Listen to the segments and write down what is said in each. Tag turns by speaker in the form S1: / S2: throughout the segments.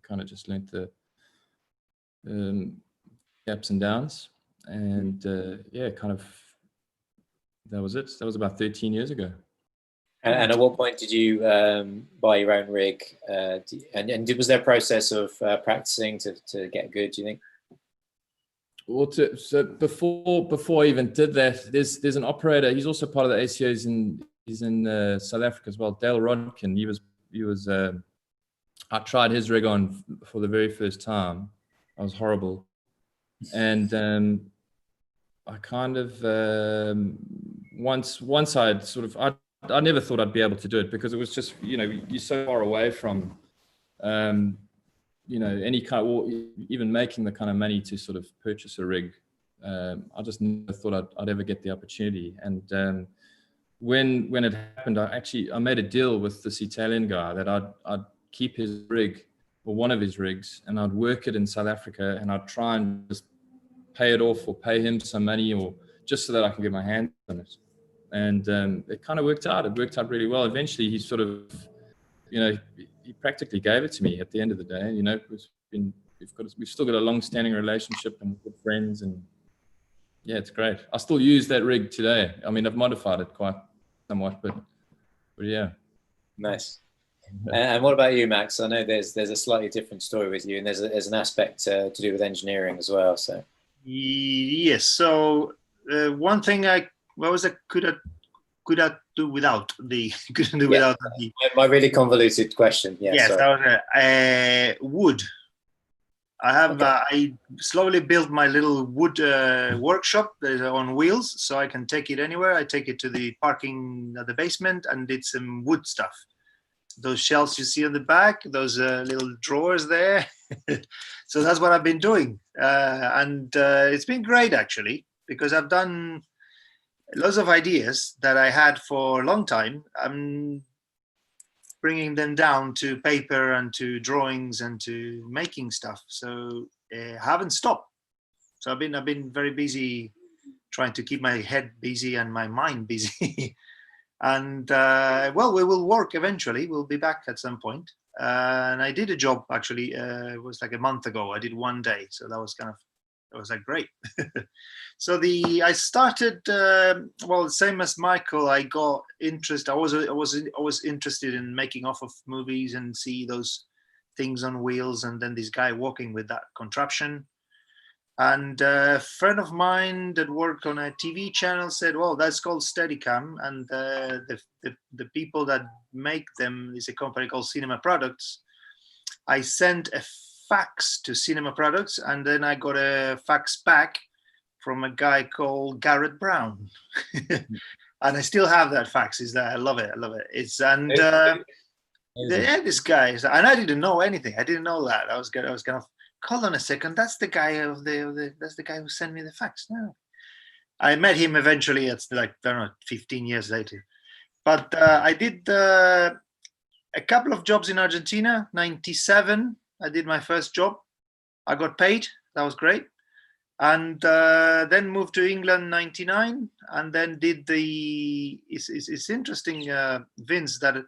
S1: kind of just learnt the ups and downs, and yeah, kind of that was it. That was about 13 years ago.
S2: And at what point did you buy your own rig? And was there a process of practicing to get good, do you think?
S1: Well, so before I even did that, there's an operator. He's also part of the ACO. He's in South Africa as well. Dale Rodkin. He was. I tried his rig on for the very first time. I was horrible, and I kind of once I'd sort of I never thought I'd be able to do it, because it was just, you know, you're so far away from you know, any kind, or even making the kind of money to sort of purchase a rig. I just never thought I'd ever get the opportunity. And when it happened, I made a deal with this Italian guy that I'd keep his rig, or one of his rigs, and I'd work it in South Africa, and I'd try and just pay it off or pay him some money, or just so that I can get my hands on it. And it kind of worked out. It worked out really well. Eventually, he sort of, you know, he practically gave it to me at the end of the day. You know, we've still got a long-standing relationship and good friends, and yeah, it's great. I still use that rig today. I mean, I've modified it quite somewhat, but yeah.
S2: Nice. And what about you, Max? I know there's a slightly different story with you, and there's an aspect to do with engineering as well. So
S3: yes. So one thing could I do without the couldn't do without the
S2: my really convoluted question.
S3: Yes,
S2: sorry.
S3: That was wood. I have I slowly built my little wood workshop that is on wheels, so I can take it anywhere. I take it to the parking at the basement and did some wood stuff. Those shelves you see on the back, those little drawers there. So that's what I've been doing, and it's been great actually, because I've done lots of ideas that I had for a long time. I'm bringing them down to paper and to drawings and to making stuff. So I haven't stopped. So I've been very busy trying to keep my head busy and my mind busy. And well, we will work eventually. We'll be back at some point. And I did a job actually. It was like a month ago. I did one day, so that was like great. So I started well, same as Michael. I got interest. I was interested in making off of movies and see those things on wheels, and then this guy walking with that contraption. And a friend of mine that worked on a TV channel said, well, that's called Steadicam, and the people that make them is a company called Cinema Products. I sent a fax to Cinema Products, and then I got a fax back from a guy called Garrett Brown. And I still have that fax. I love it. Yeah, this guy, and I didn't know anything. I didn't know that. I was kind of, hold on a second, that's the guy that's the guy who sent me the fax. No, I met him eventually. It's like, I don't know, 15 years later. But I did a couple of jobs in Argentina. 97, I did my first job. I got paid. That was great. And then moved to England 99, and then did it's interesting, Vince, that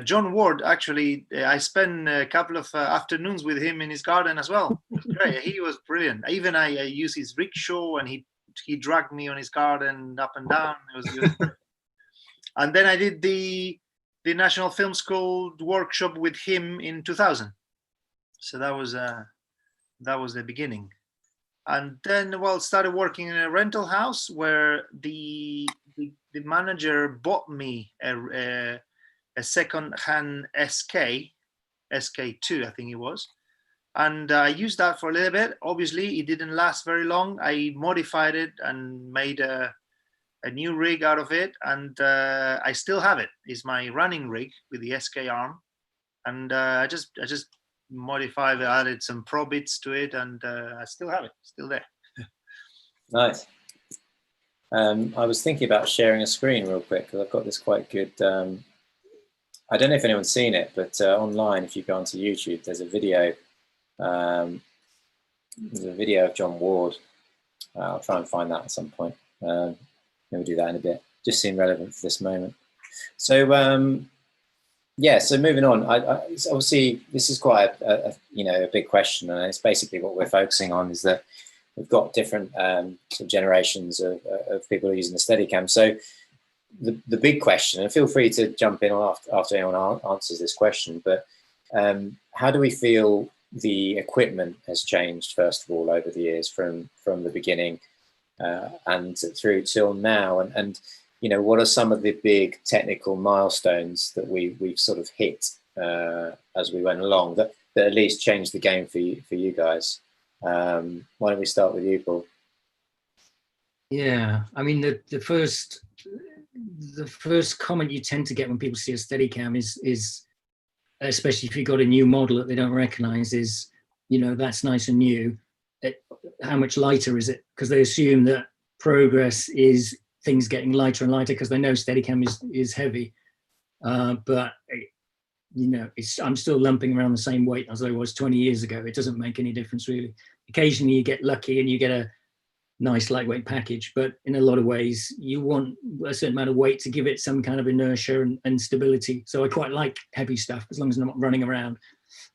S3: John Ward, actually, I spent a couple of afternoons with him in his garden as well. Great. He was brilliant. Even I used his rickshaw, and he dragged me on his garden up and down. It was great. And then I did the National Film School workshop with him in 2000. So that was the beginning. And then, well, started working in a rental house where the manager bought me a second-hand SK2, I think it was. And I used that for a little bit. Obviously, it didn't last very long. I modified it and made a new rig out of it. And I still have it. It's my running rig with the SK arm. And I just modified it, added some pro bits to it, and I still have it, still there.
S2: Nice. I was thinking about sharing a screen real quick, because I've got this quite good, I don't know if anyone's seen it, but online, if you go onto YouTube, there's a video of John Ward. I'll try and find that at some point. Maybe do that in a bit. Just seemed relevant for this moment. So Yeah, so moving on, so obviously this is quite a big question, and it's basically what we're focusing on is that we've got different sort of generations of people using the Steadicam. So the big question, and feel free to jump in after anyone answers this question, but how do we feel the equipment has changed, first of all, over the years from the beginning and through till now, and what are some of the big technical milestones that we've sort of hit as we went along that at least changed the game for you guys? Why don't we start with you, Paul?
S4: Yeah, I mean the first comment you tend to get when people see a Steadicam is especially if you've got a new model that they don't recognize, is that's nice and new. How much lighter is it? Because they assume that progress is things getting lighter and lighter because they know Steadicam is heavy, but I'm still lumping around the same weight as I was 20 years ago. It doesn't make any difference really. Occasionally you get lucky and you get a nice lightweight package, but in a lot of ways you want a certain amount of weight to give it some kind of inertia and stability. So I quite like heavy stuff as long as I'm not running around.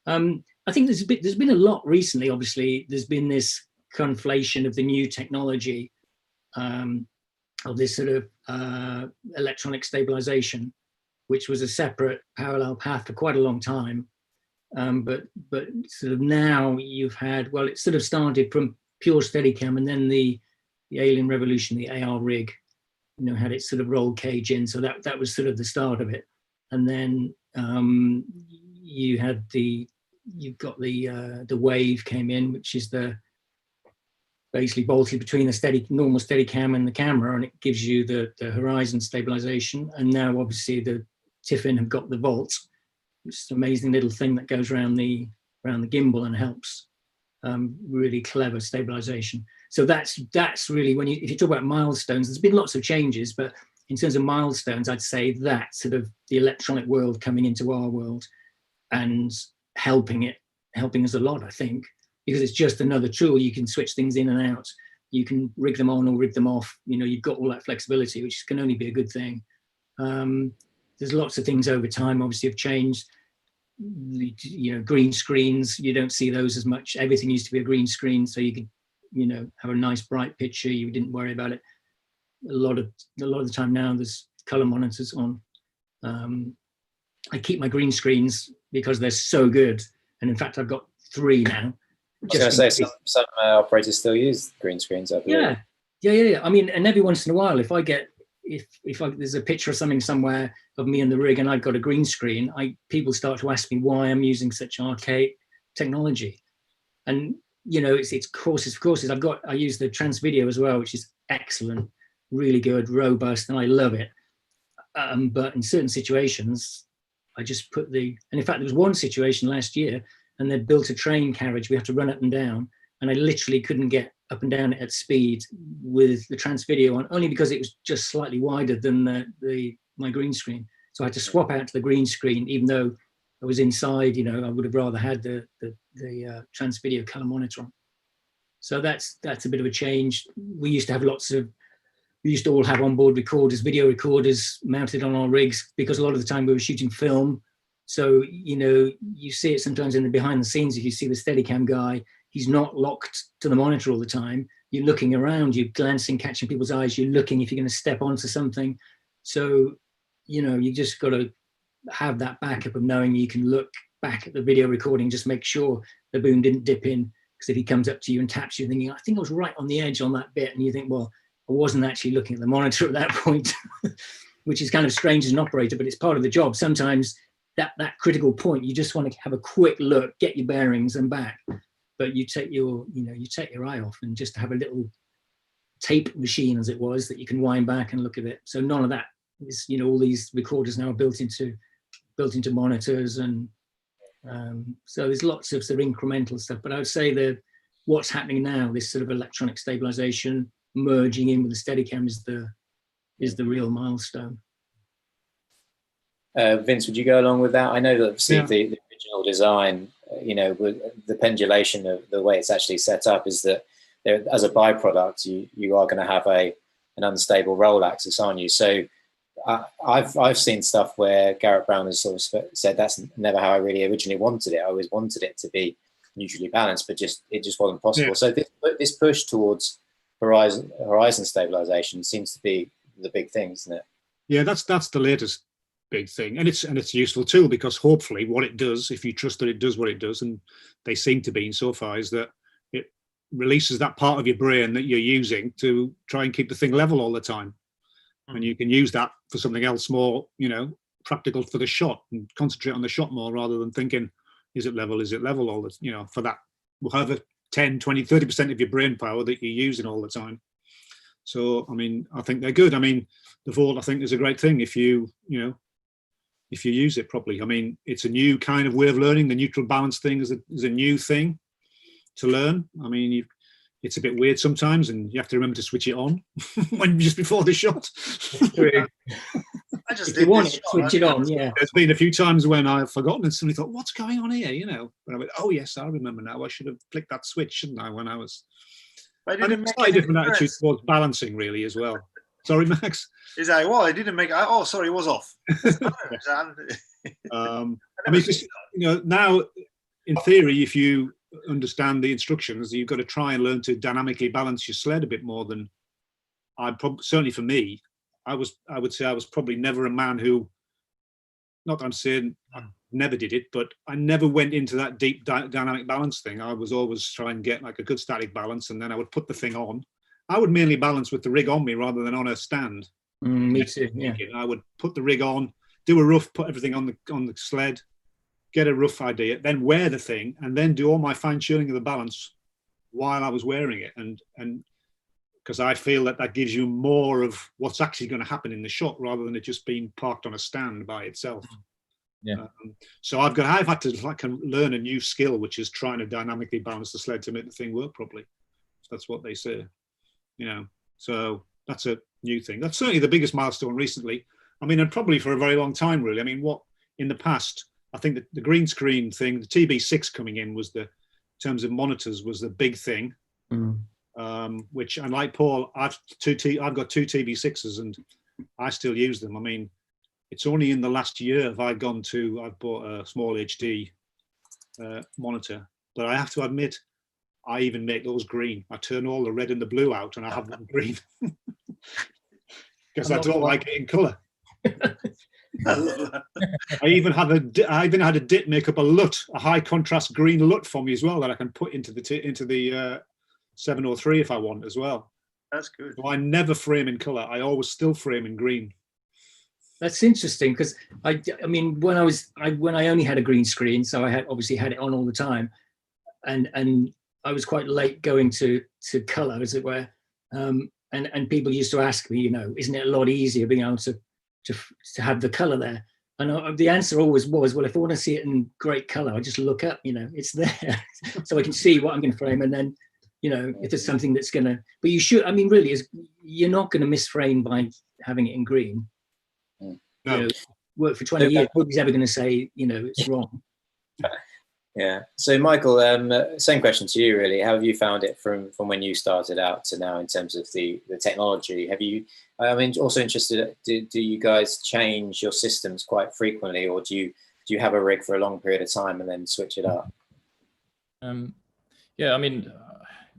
S4: I think there's been a lot recently. Obviously there's been this conflation of the new technology, of this sort of electronic stabilization, which was a separate parallel path for quite a long time. But sort of now you've had, well, it sort of started from pure Steadicam, and then the Alien Revolution, the AR rig, had its sort of roll cage in. So that was sort of the start of it. And then you've got the Wave came in, which is basically bolted between the normal Steadicam and the camera, and it gives you the horizon stabilization. And now obviously the Tiffin have got the Volt, which is an amazing little thing that goes around the gimbal and helps really clever stabilization. So that's really, if you talk about milestones, there's been lots of changes, but in terms of milestones, I'd say that sort of the electronic world coming into our world and helping us a lot, I think, because it's just another tool. You can switch things in and out. You can rig them on or rig them off. You've got all that flexibility, which can only be a good thing. There's lots of things over time obviously have changed. Green screens, you don't see those as much. Everything used to be a green screen, so you could have a nice bright picture. You didn't worry about it. A lot of the time now there's color monitors on. I keep my green screens because they're so good, and in fact I've got 3 now.
S2: I was going to say some operators still use green screens, I believe.
S4: Yeah. I mean, and every once in a while, if there's a picture of something somewhere of me in the rig and I've got a green screen, people start to ask me why I'm using such archaic technology. And it's courses. I use the trans video as well, which is excellent, really good, robust, and I love it. But in certain situations, I just put and in fact, there was one situation last year, and they built a train carriage. We have to run up and down, and I literally couldn't get up and down at speed with the trans video on, only because it was just slightly wider than my green screen. So I had to swap out to the green screen, even though I was inside. I would have rather had the trans video color monitor on. So that's a bit of a change. We used to all have onboard recorders, video recorders mounted on our rigs, because a lot of the time we were shooting film. So, you see it sometimes in the behind the scenes. If you see the Steadicam guy, he's not locked to the monitor all the time. You're looking around, you're glancing, catching people's eyes, you're looking if you're going to step onto something. So, you just got to have that backup of knowing you can look back at the video recording, just make sure the boom didn't dip in. Because if he comes up to you and taps you, thinking, I think I was right on the edge on that bit, and you think, well, I wasn't actually looking at the monitor at that point, which is kind of strange as an operator, but it's part of the job. Sometimes that critical point, you just want to have a quick look, get your bearings and back, but you take your eye off, and just have a little tape machine, as it was, that you can wind back and look at it. So none of that is, all these recorders now are built into monitors, and so there's lots of sort of incremental stuff. But I would say that what's happening now, this sort of electronic stabilization merging in with the Steadicam, is the real milestone.
S2: Vince, would you go along with that? I know that obviously the original design, with the pendulation of the way it's actually set up, is that as a byproduct, you are going to have an unstable roll axis, aren't you? So I've seen stuff where Garrett Brown has sort of said that's never how I really originally wanted it. I always wanted it to be neutrally balanced, but it just wasn't possible. So this push towards horizon stabilization seems to be the big thing, isn't it?
S5: Yeah, that's the latest big thing, and it's a useful tool, because hopefully what it does, if you trust that it does what it does, and they seem to be in so far, is that it releases that part of your brain that you're using to try and keep the thing level all the time. And you can use that for something else more, practical for the shot, and concentrate on the shot more rather than thinking, is it level all the, for that, however 10, 20, 30% of your brain power that you're using all the time. So, I mean, I think they're good. I mean, the Volt, I think, is a great thing if you use it properly. I mean, it's a new kind of way of learning. The neutral balance thing is a new thing to learn. I mean, it's a bit weird sometimes, and you have to remember to switch it on when just before the shot.
S3: I just
S4: If you want it, switch it on. Yeah.
S5: There's been a few times when I've forgotten and suddenly thought, what's going on here? But I went, oh yes, I remember now. I should have flicked that switch, shouldn't I? When I was.
S3: I didn't make
S5: slightly different attitude towards balancing, really, as well. Sorry, Max.
S3: Is that I didn't make? Oh, sorry, it was off.
S5: I mean, just, now in theory, if you understand the instructions, you've got to try and learn to dynamically balance your sled a bit more than certainly for me. I would say I was probably never a man who, not that I'm saying I never did it, but I never went into that deep dynamic balance thing. I was always trying to get like a good static balance, and then I would put the thing on. I would mainly balance with the rig on me rather than on a stand.
S4: Me too. Yeah.
S5: I would put the rig on, do a rough, put everything on the sled, get a rough idea, then wear the thing, and then do all my fine tuning of the balance while I was wearing it. And because I feel that gives you more of what's actually going to happen in the shot rather than it just being parked on a stand by itself.
S1: Yeah.
S5: So I've had to learn a new skill, which is trying to dynamically balance the sled to make the thing work properly. That's what they say, So that's a new thing. That's certainly the biggest milestone recently. I mean, and probably for a very long time, really. I mean, what in the past, I think that the green screen thing, the TB6 coming in in terms of monitors, was the big thing. Which, and like Paul, I've got two TB6s and I still use them. I mean, it's only in the last year I've bought a small HD monitor, but I have to admit, I even make those green. I turn all the red and the blue out and I have them green because I don't like it in color. I even had a dip make up a LUT, a high contrast green LUT for me as well, that I can put into the 703 if I want as well.
S3: That's good.
S5: So I never frame in color. I always still frame in green.
S4: That's interesting, because I mean, when I only had a green screen, so I obviously had it on all the time, and I was quite late going to color, as it were, and people used to ask me, isn't it a lot easier being able to have the color there? And the answer always was, well, if I want to see it in great color, I just look up, it's there, so I can see what I'm going to frame, and then if there's something that's going to, but you should, I mean, really, you're not going to misframe by having it in green.
S5: No.
S4: Work for 20 years, nobody's ever going to say, it's wrong.
S2: Yeah. So, Michael, same question to you, really. How have you found it from when you started out to now in terms of the technology? Have you, also interested, do you guys change your systems quite frequently, or do you have a rig for a long period of time and then switch it up?
S1: Yeah, I mean,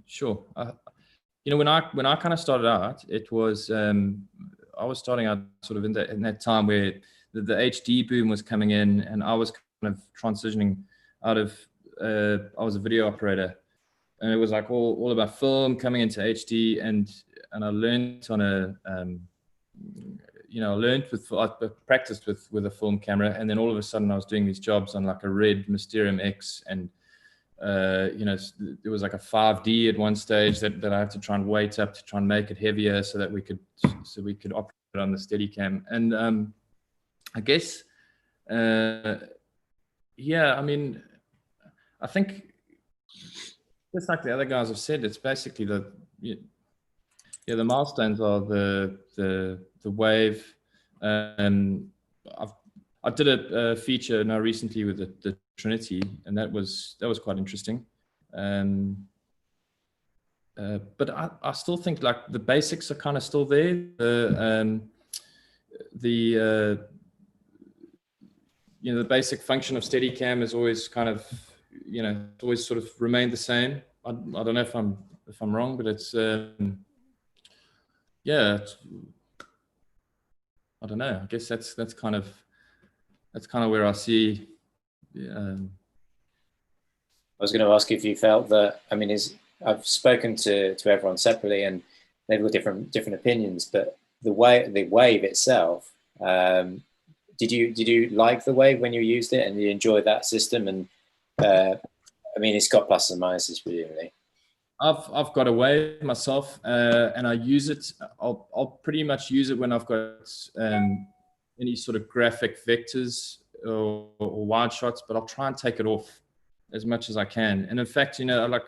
S1: sure. When I kind of started out, it was I was starting out sort of in that time where the HD boom was coming in, and I was kind of transitioning out of I was a video operator, and it was like all about film coming into HD, and I learned on I practiced with a film camera, and then all of a sudden I was doing these jobs on like a red Mysterium X, and there was like a 5D at one stage that I had to try and weight up to try and make it heavier so that we could operate on the Steadicam. And I guess, I mean, I think just like the other guys have said, it's basically the milestones are the wave. I did a feature now recently with the Trinity, and that was quite interesting. But I still think like the basics are kind of still there. the the basic function of Steadicam is always kind of, always sort of remained the same. I don't know if I'm wrong, but it's yeah, I don't know. I guess that's kind of where I see.
S2: I was going to ask if you felt that. I mean, I've spoken to everyone separately, and they've got different opinions. But the wave itself, did you like the wave when you used it, and you enjoyed that system? And I mean, it's got pluses and minuses, presumably.
S1: I've got a wave myself, and I use it. I'll pretty much use it when I've got any sort of graphic vectors or wide shots, but I'll try and take it off as much as I can. And in fact, like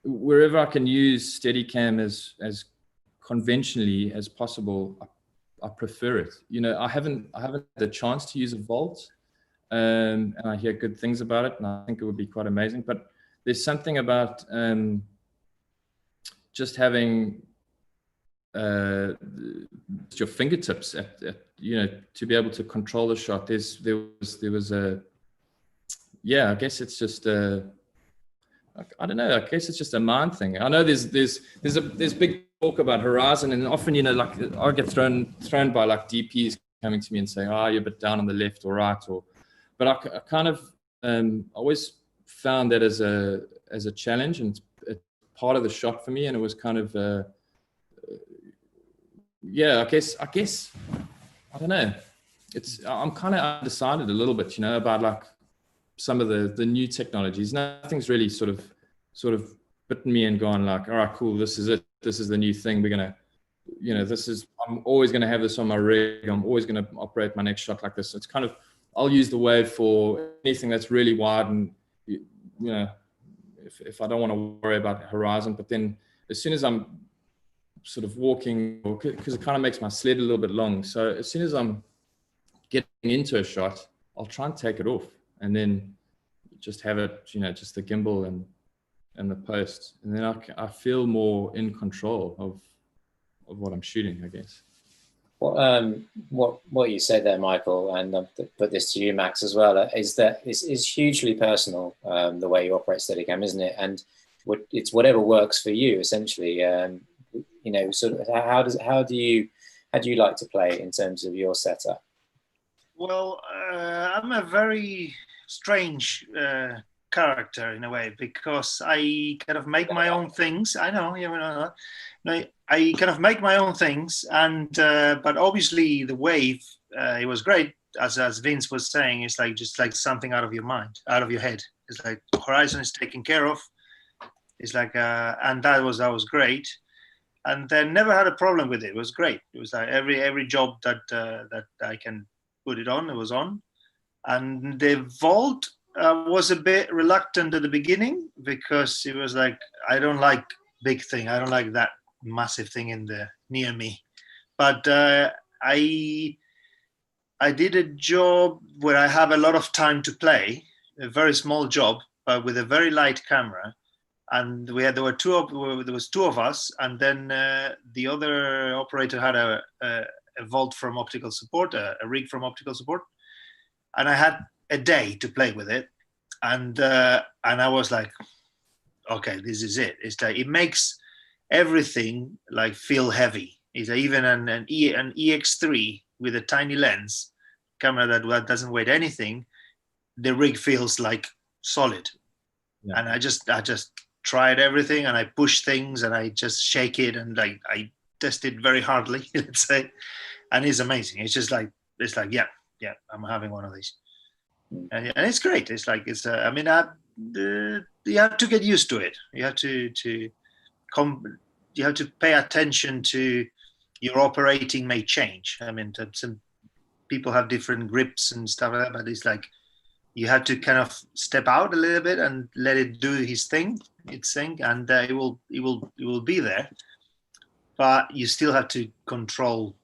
S1: wherever I can use Steadicam as conventionally as possible, I prefer it. I haven't had the chance to use a Volt, and I hear good things about it, and I think it would be quite amazing. But there's something about just having your fingertips at to be able to control the shot. There was a, I guess it's just I don't know. I guess it's just a mind thing. I know there's big talk about horizon, and often like I get thrown by like DPs coming to me and saying, "Oh, you're a bit down on the left or right," but I kind of always found that as a challenge, and it's part of the shot for me. And it was kind of I guess I don't know. I'm kind of undecided a little bit, about like some of the new technologies. Nothing's really sort of bitten me and gone like, all right, cool, this is it. This is the new thing. We're gonna, I'm always gonna have this on my rig. I'm always gonna operate my next shot like this. It's kind of, I'll use the wave for anything that's really wide, and if I don't want to worry about horizon. But then as soon as I'm sort of walking, because it kind of makes my sled a little bit long, so as soon as I'm getting into a shot, I'll try and take it off, and then just have it, just the gimbal and the post, and then I feel more in control of what I'm shooting, I guess.
S2: What you said there, Michael, and I'll put this to you, Max, as well, is that it's hugely personal, the way you operate Steadicam, isn't it? And it's whatever works for you, essentially. Sort of how do you like to play in terms of your setup?
S3: Well, I'm a very strange character in a way, because I kind of make my own things. I know, I kind of make my own things, and but obviously the wave, it was great, as Vince was saying. It's like just like something out of your mind, out of your head. It's like horizon is taken care of. It's like and that was great, and then never had a problem with it. It was great. It was like every job that I can put it on, it was on. And the Volt was a bit reluctant at the beginning, because it was like, I don't like big thing. I don't like that massive thing near me. But I did a job where I have a lot of time to play, a very small job, but with a very light camera. And there was two of us, and then the other operator had a Volt from optical support, a rig from optical support, and I had a day to play with it, and I was like, okay, this is it. It's like it makes everything like feel heavy. It's even an EX3 with a tiny lens camera that doesn't weigh anything. The rig feels like solid, and I just tried everything, and I push things, and I just shake it, and like I test it very hardly, let's say, and it's amazing. It's just like yeah, I'm having one of these, and it's great. It's like I mean, you have to get used to it. You have to pay attention to your operating may change. I mean, some people have different grips and stuff like that, but it's like you have to kind of step out a little bit and let it do its thing, and it will be there. But you still have to control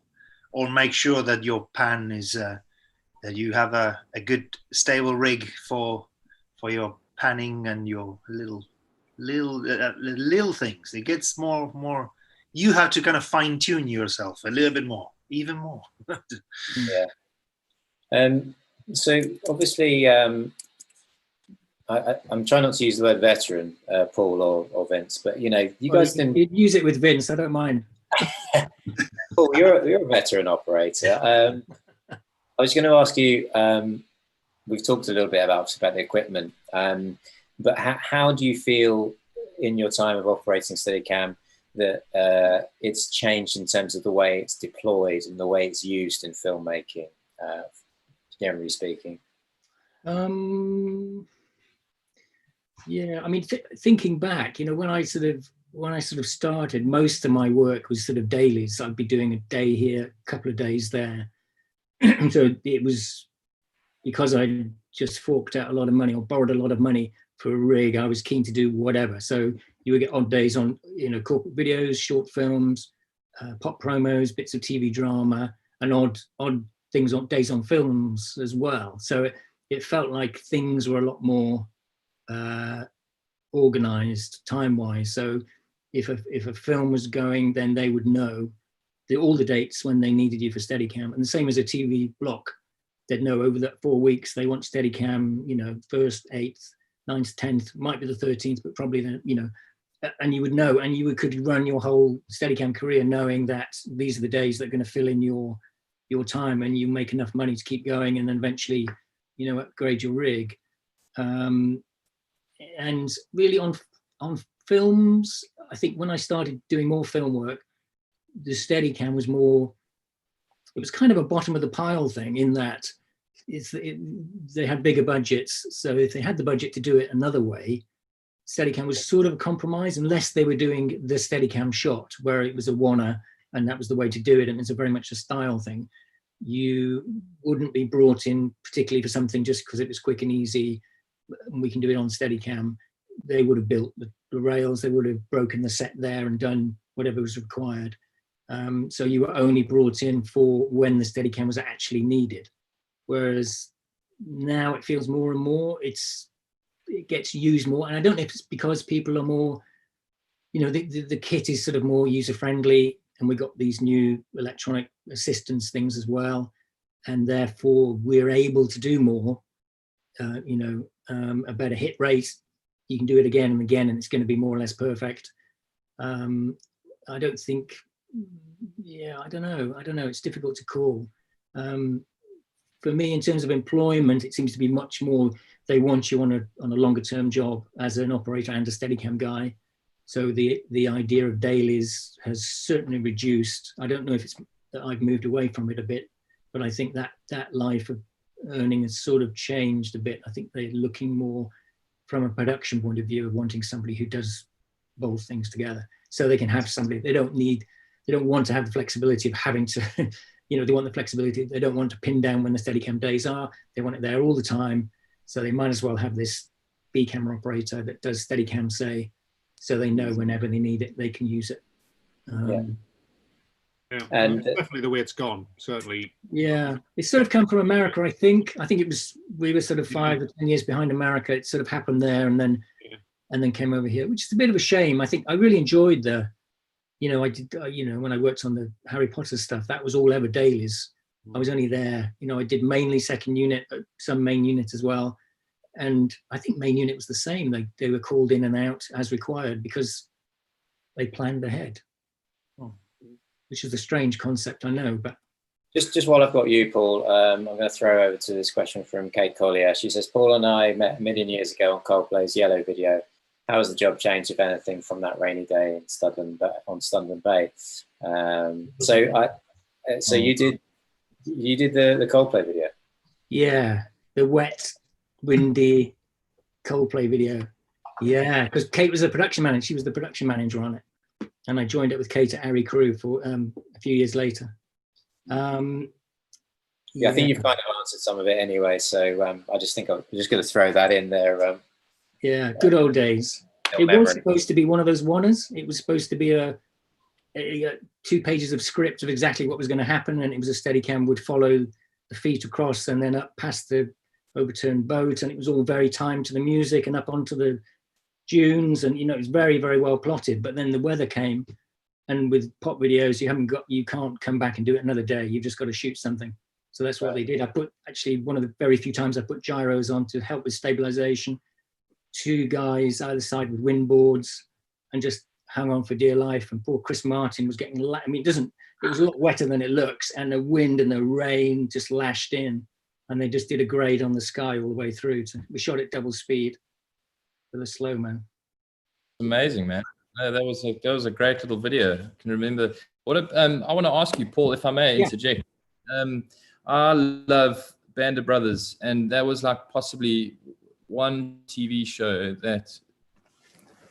S3: or make sure that your pan is that you have a good stable rig for your panning and your little things. It gets more. You have to kind of fine tune yourself a little bit more. even more.
S2: Yeah. So obviously, I'm trying not to use the word veteran, Paul or Vince, but you know, you guys didn't
S4: use it with Vince. I don't mind.
S2: Paul, you're a veteran operator. I was going to ask you. We've talked a little bit about the equipment, but how do you feel in your time of operating Steadicam that it's changed in terms of the way it's deployed and the way it's used in filmmaking, generally speaking?
S4: Yeah, I mean, thinking back, you know, when I sort of started, most of my work was sort of dailies. I'd be doing a day here, a couple of days there. So it was because I just forked out a lot of money or borrowed a lot of money for a rig. I was keen to do whatever. So you would get odd days on, you know, corporate videos, short films, pop promos, bits of TV drama, and odd things on days on films as well. So it felt like things were a lot more organized time-wise. So if a film was going, then they would know all the dates when they needed you for Steadicam. And the same as a TV block, they'd know over that 4 weeks they want Steadicam, you know, 1st, 8th, 9th, 10th, might be the 13th, but probably the, you know, and you would know, and you could run your whole Steadicam career knowing that these are the days that are going to fill in your time, and you make enough money to keep going, and then eventually, you know, upgrade your rig. And really on films, I think when I started doing more film work, the Steadicam was more, it was kind of a bottom of the pile thing in that they had bigger budgets. So if they had the budget to do it another way, Steadicam was sort of a compromise, unless they were doing the Steadicam shot where it was a wanna and that was the way to do it, and it's very much a style thing. You wouldn't be brought in particularly for something just because it was quick and easy and we can do it on Steadicam. They would have built the rails, they would have broken the set there and done whatever was required. So you were only brought in for when the Steadicam was actually needed. Whereas now it feels more and more, it gets used more. And I don't know if it's because people are more, you know, the kit is sort of more user-friendly, and we got these new electronic assistance things as well. And therefore we're able to do more, you know, a better hit rate. You can do it again and again, and it's going to be more or less perfect. I don't think, yeah, I don't know. It's difficult to call. For me, in terms of employment, it seems to be much more, they want you on a longer term job as an operator and a Steadicam guy. So the idea of dailies has certainly reduced. I don't know if it's that I've moved away from it a bit, but I think that life of earning has sort of changed a bit. I think they're looking more from a production point of view of wanting somebody who does both things together. So they can have somebody, they don't want to have the flexibility of having to, you know, they want the flexibility. They don't want to pin down when the Steadicam days are. They want it there all the time. So they might as well have this B camera operator that does Steadicam, say, so they know whenever they need it, they can use it.
S5: Yeah, and it's definitely the way it's gone, certainly.
S4: Yeah, it's sort of come from America, I think. It was, we were sort of 5 or 10 years behind America. It sort of happened there and then came over here, which is a bit of a shame. I think I really enjoyed the, you know, I did, you know, when I worked on the Harry Potter stuff, that was all ever dailies. I was only there, you know, I did mainly second unit, some main unit as well. And I think main unit was the same. They were called in and out as required because they planned ahead, which is a strange concept, I know. But
S2: just while I've got you, Paul, I'm going to throw over to this question from Kate Collier. She says, Paul and I met a million years ago on Coldplay's Yellow video. How has the job changed, if anything, from that rainy day in Studland Bay? So you did the Coldplay video? Yeah,
S4: the wet, windy Coldplay video. Yeah, because Kate was the production manager. She was the production manager on it, and I joined it with Kate at Ari Crew for a few years later.
S2: I think you've kind of answered some of it anyway. So I just think I'm just going to throw that in there.
S4: Yeah, good old days. It was supposed to be one of those one-ers. It was supposed to be a 2 pages of script of exactly what was going to happen, and it was a Steadicam would follow the feet across and then up past the overturned boat, and it was all very timed to the music and up onto the dunes, and you know, it was very, very well plotted. But then the weather came, And with pop videos, you can't come back and do it another day. You've just got to shoot something. So that's what they did. I put, actually, one of the very few times I put gyros on to help with stabilization. 2 guys either side with wind boards, and just hung on for dear life. And poor Chris Martin was getting, I mean, it was a lot wetter than it looks, and the wind and the rain just lashed in, and they just did a grade on the sky all the way through. We shot at double speed for the slow man.
S1: Amazing, man. No, that was a great little video. I can remember. I want to ask you, Paul, if I may interject. I love Band of Brothers, and that was like possibly one TV show that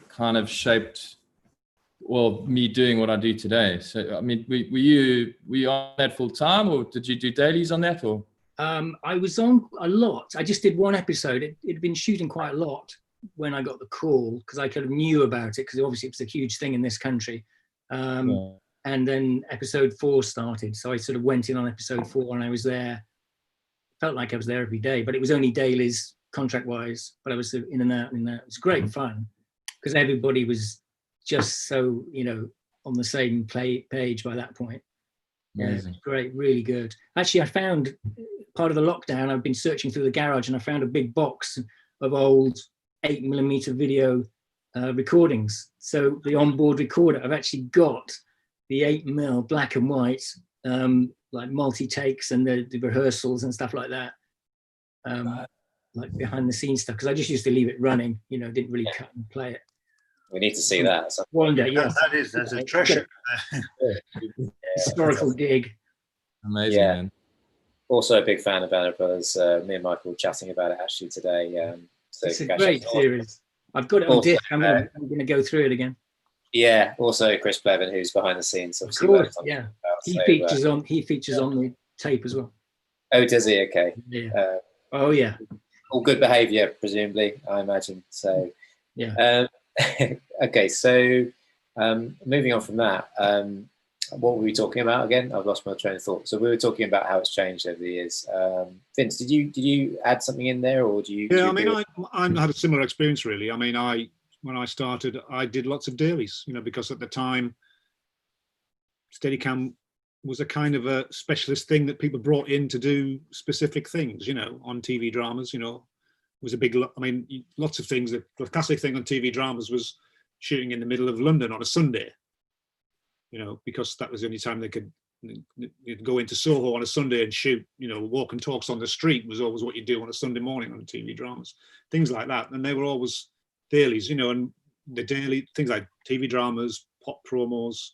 S1: kind of shaped, well, me doing what I do today. So, I mean, were you on that full time, or did you do dailies on that, or?
S4: I was on a lot. I just did one episode. It had been shooting quite a lot when I got the call, because I kind of knew about it, because obviously it was a huge thing in this country. And then episode 4 started. So I sort of went in on episode 4, and I was there. Felt like I was there every day, but it was only dailies contract-wise. But I was in and out and out. It was great fun, because everybody was just so, on the same page by that point.
S1: Amazing.
S4: Yeah, great, really good. Actually, I found part of the lockdown, I've been searching through the garage, and I found a big box of old 8mm video recordings. So the onboard recorder, I've actually got the 8mm black and white, like multi-takes and the rehearsals and stuff like that, like behind the scenes stuff, because I just used to leave it running, didn't really cut and play it.
S2: We need to see that.
S4: One day, yes.
S3: That's a treasure.
S4: Historical dig.
S1: Amazing, man.
S2: Also a big fan of Band of Brothers. Me and Michael were chatting about it actually today. So
S4: it's a great series. I've got it on disc. I'm going to go through it again.
S2: Yeah. Also Chris Blevin, who's behind the scenes.
S4: Of course, yeah. He features on the tape as well.
S2: Oh, does he? Okay.
S4: Yeah. Oh, yeah.
S2: All good behaviour, presumably, I imagine. So.
S4: Yeah.
S2: Okay. So, moving on from that. What were we talking about again? I've lost my train of thought. So we were talking about how it's changed over the years. Vince, did you add something in there, or do you?
S5: Yeah, I had a similar experience really. I mean, when I started, I did lots of dailies, because at the time, Steadicam was a kind of a specialist thing that people brought in to do specific things, on TV dramas. Was a big. I mean, lots of things. The classic thing on TV dramas was shooting in the middle of London on a Sunday. Because that was the only time they could go into Soho on a Sunday and shoot, walk and talks on the street was always what you do on a Sunday morning on TV dramas, things like that. And they were always dailies, and the daily things like TV dramas, pop promos,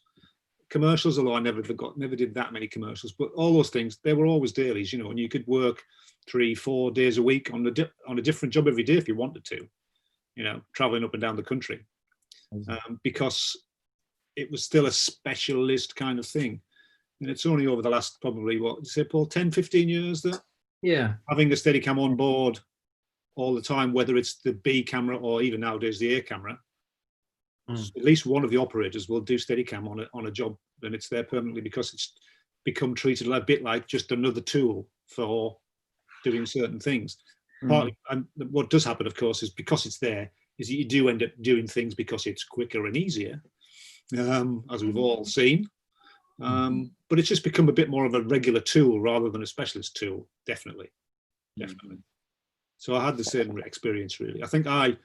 S5: commercials, although I never did that many commercials, but all those things, they were always dailies, and you could work 3-4 days a week on a different job every day if you wanted to, traveling up and down the country, because it was still a specialist kind of thing. And it's only over the last probably, what did you say, Paul, 10, 15 years that having a Steadicam on board all the time, whether it's the B camera or even nowadays the A camera, at least one of the operators will do Steadicam on a job, and it's there permanently, because it's become treated a bit like just another tool for doing certain things. Partly, and what does happen, of course, is because it's there, is that you do end up doing things because it's quicker and easier. As we've all seen, but it's just become a bit more of a regular tool rather than a specialist tool. Definitely. So I had the same experience really. I think I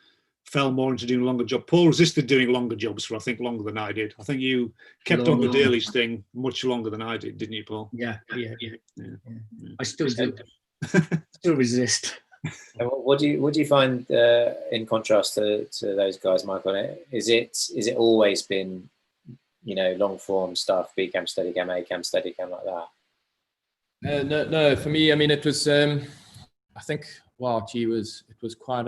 S5: fell more into doing longer jobs. Paul resisted doing longer jobs for I think longer than I did. I think you kept on the dailies thing much longer than I did, didn't you, Paul?
S4: Yeah. I still do. Still resist.
S2: And what do you find in contrast to those guys, Michael? Is it always been, long form stuff, B cam, Steadicam, A cam, Steadicam, like that?
S1: No. For me, I mean, it was. I think. Wow, it was quite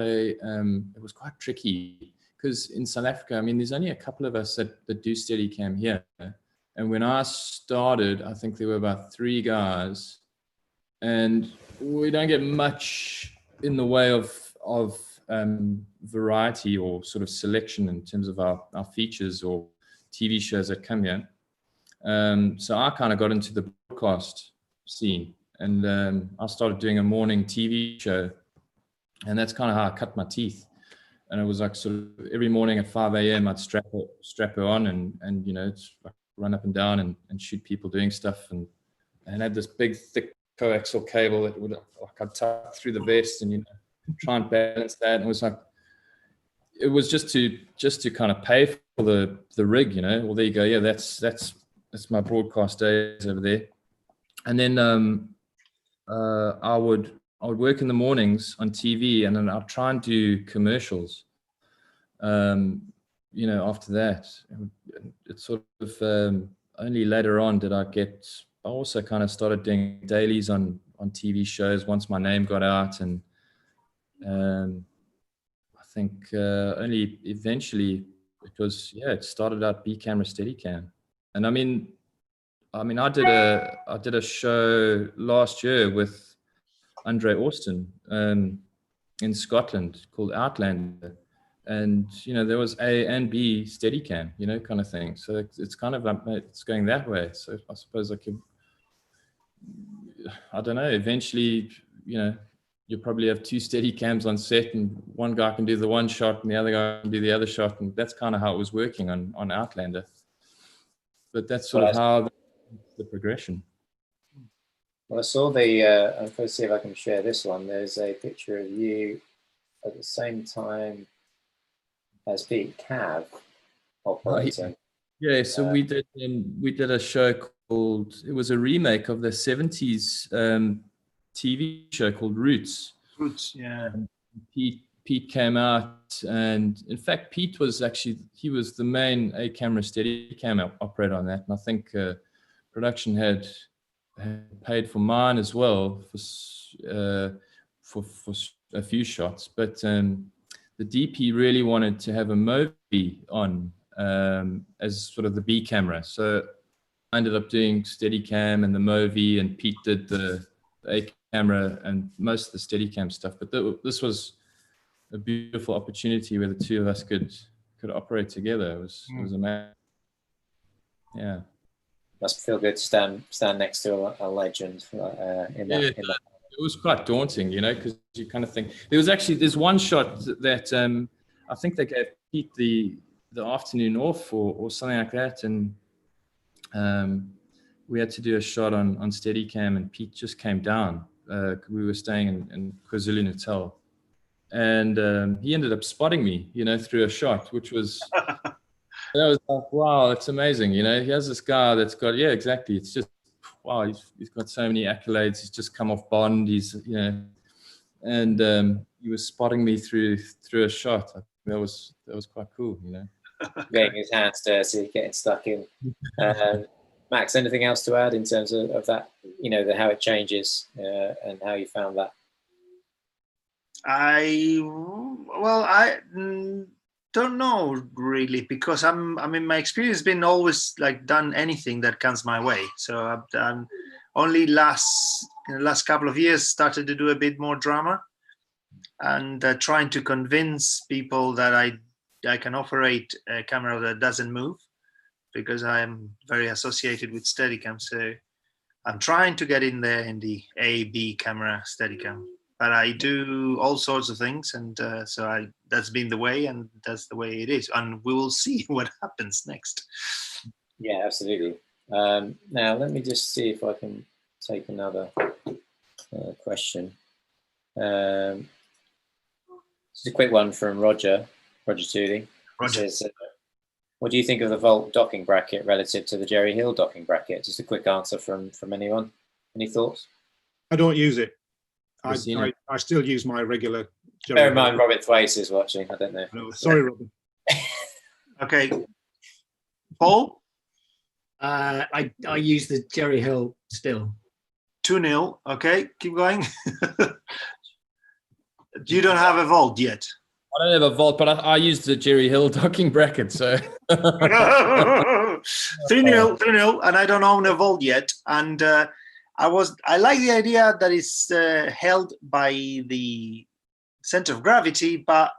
S1: tricky, because in South Africa, I mean, there's only a couple of us that do Steadicam here, and when I started, I think there were about 3 guys, and we don't get much in the way of variety or sort of selection in terms of our features or TV shows that come here. So I kind of got into the broadcast scene, and I started doing a morning TV show, and that's kind of how I cut my teeth. and it was like sort of every morning at 5 a.m. I'd strap her on and it's like run up and down and shoot people doing stuff, and had this big thick coaxial cable that would like I'd tuck through the vest and try and balance that. And it was just to kind of pay for the rig, Well, there you go. Yeah, that's my broadcast days over there. And then I would work in the mornings on TV, and then I'd try and do commercials. After that, it's sort of only later on did I also kind of started doing dailies on TV shows once my name got out, and I think only eventually it started out B camera Steadicam. And I mean I did a show last year with Andre Austin in Scotland called Outlander, and there was A and B Steadicam, kind of thing. So it's kind of it's going that way. So I suppose I don't know, eventually you probably have two Steadicams on set, and one guy can do the one shot and the other guy can do the other shot, and that's kind of how it was working on Outlander. But that's sort of how the progression.
S2: Well, I saw I'm going to see if I can share this one. There's a picture of you at the same time as Pete Cav operating.
S1: Yeah, so we did a show called, it was a remake of the 70s TV show called Roots.
S3: Roots, yeah.
S1: Pete came out, and in fact Pete was he was the main A camera Steadicam operator on that, and I think production had paid for mine as well for a few shots, but the DP really wanted to have a Movi on as sort of the B camera, so I ended up doing Steadicam and the Movi, and Pete did the A camera and most of the Steadicam stuff. But this was a beautiful opportunity where the two of us could operate together. It was amazing. Yeah.
S2: Must feel good to stand next to a legend in that.
S1: It was quite daunting, because you kind of think there's one shot that I think they gave Pete the afternoon off or something like that, and we had to do a shot on Steadicam, and Pete just came down. We were staying in KwaZulu-Natal, and he ended up spotting me, through a shot, which was that was like, wow, it's amazing. He has this guy that's got, yeah, exactly. It's just, wow, he's got so many accolades. He's just come off Bond. And he was spotting me through a shot. That was quite cool,
S2: Getting his hands dirty, getting stuck in. Max, anything else to add in terms of that, how it changes and how you found that?
S3: I don't know really, because my experience has been always like done anything that comes my way. So I've done only last couple of years started to do a bit more drama, and trying to convince people that I can operate a camera that doesn't move, because I am very associated with Steadicam. So I'm trying to get in there in the A/B camera Steadicam. But I do all sorts of things, and that's been the way, and that's the way it is. And we will see what happens next.
S2: Yeah, absolutely. Now, let me just see if I can take another question. Just a quick one from Roger Tooley.
S3: Roger.
S2: Says, what do you think of the Volt docking bracket relative to the Jerry Hill docking bracket? Just a quick answer from anyone. Any thoughts?
S5: I don't use it. I still use my regular.
S2: Bear in mind, Robert Thwaites is watching. I don't know.
S5: No, sorry, Robin.
S3: Okay, Paul.
S4: I use the Jerry Hill still.
S3: 2-0. Okay, keep going. You don't have a Volt yet.
S1: I don't have a Volt, but I used the Jerry Hill docking bracket, so
S3: 3-0, and I don't own a Volt yet. And I like the idea that it's held by the center of gravity, but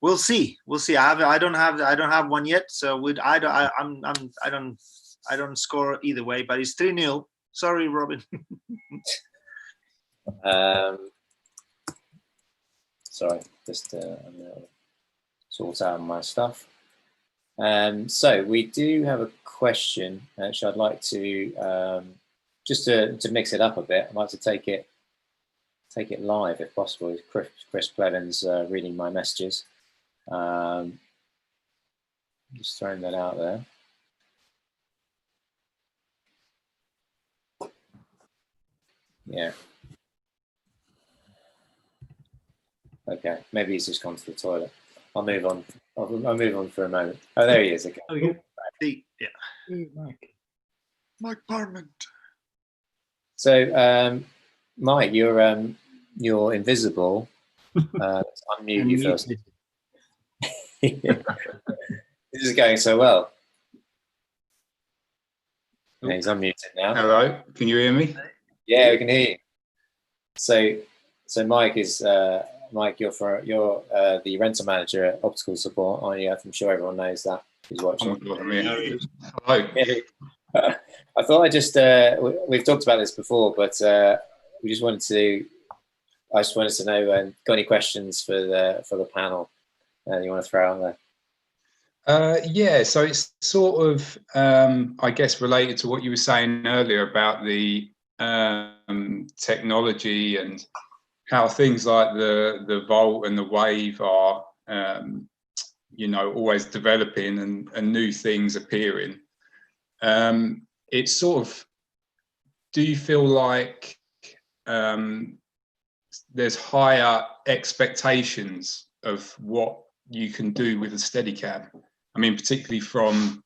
S3: we'll see. I don't have one yet, so I don't score either way. But it's 3-0. Sorry, Robin.
S2: Sorry, just sort out my stuff. So we do have a question, which I'd like to, just to mix it up a bit, I'd like to take it live if possible. Chris Plevin's reading my messages. Just throwing that out there. Yeah. Okay, maybe he's just gone to the toilet. I'll move on. I'll move on for a moment. Oh, there he is again.
S4: Oh, yeah.
S3: Yeah. Mike Parment.
S2: So, Mike, you're invisible. Let's unmute you first. This is going so well. Yeah, he's unmuted now.
S6: Hello, can you hear me?
S2: Yeah, we can hear you. So Mike is Mike. You're the rental manager at Optical Support, aren't you? I'm sure everyone knows that who's watching.
S6: Oh my God, hello.
S2: Yeah. I thought I just we've talked about this before, but we just wanted to. I just wanted to know, got any questions for the panel you want to throw out there?
S6: Yeah, so it's sort of, I guess, related to what you were saying earlier about the technology and how things like the Volt and the Wave are, you know, always developing and new things appearing. It's sort of, do you feel like there's higher expectations of what you can do with a Steadicam? I mean, particularly from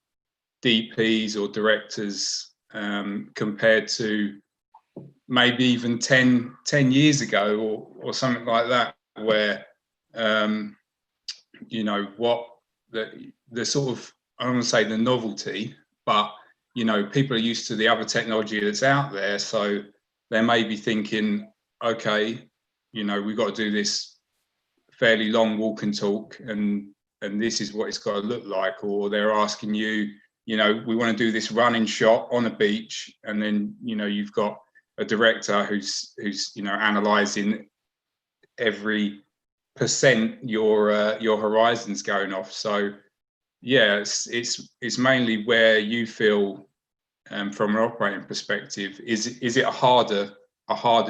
S6: DPs or directors compared to maybe even 10 years ago or something like that, where, you know, what the sort of, I don't want to say the novelty, but, you know, people are used to the other technology that's out there. So they may be thinking, okay, you know, we've got to do this fairly long walk and talk, and this is what it's got to look like. Or they're asking you, you know, we want to do this running shot on a beach, and then, you know, you've got a director who's you know, analysing every percent your horizon's going off. So yeah, it's mainly where you feel from an operating perspective, is it a harder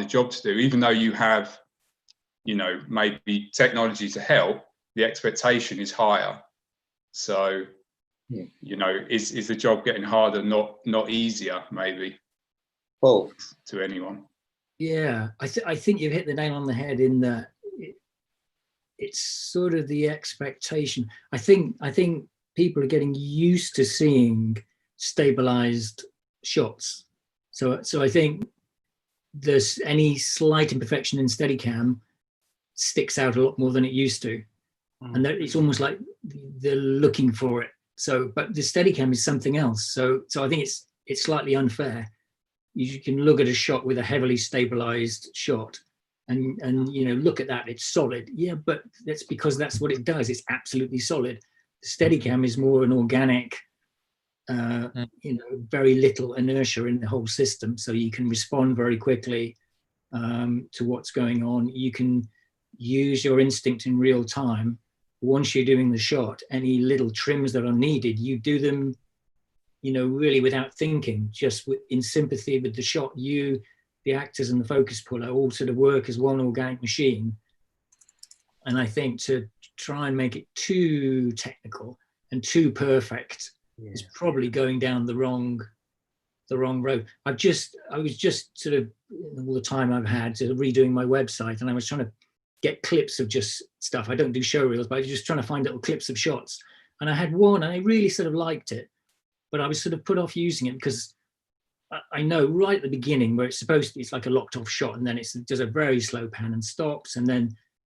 S6: job to do, even though you have, you know, maybe technology to help, the expectation is higher. So, you know, is the job getting harder, not easier, maybe?
S2: Paul,
S6: to anyone?
S4: Yeah, I think you've hit the nail on the head in that it's sort of the expectation. I think people are getting used to seeing stabilized shots. So I think there's any slight imperfection in Steadicam sticks out a lot more than it used to. And that it's almost like they're looking for it. So, but the Steadicam is something else. So I think it's slightly unfair. You can look at a shot with a heavily stabilized shot and you know, look at that, it's solid. Yeah, but that's because that's what it does. It's absolutely solid. The Steadicam is more an organic, you know, very little inertia in the whole system. So you can respond very quickly to what's going on. You can use your instinct in real time. Once you're doing the shot, any little trims that are needed, you do them, you know, really without thinking, just in sympathy with the shot. You, the actors and the focus puller, all sort of work as one organic machine. And I think to try and make it too technical and too perfect is probably going down the wrong road. I was just sort of, all the time I've had, sort of redoing my website, and I was trying to get clips of just stuff. I don't do show reels, but I was just trying to find little clips of shots. And I had one, and I really sort of liked it, but I was sort of put off using it because I know right at the beginning where it's supposed to, it's like a locked off shot, and then it does a very slow pan and stops, and then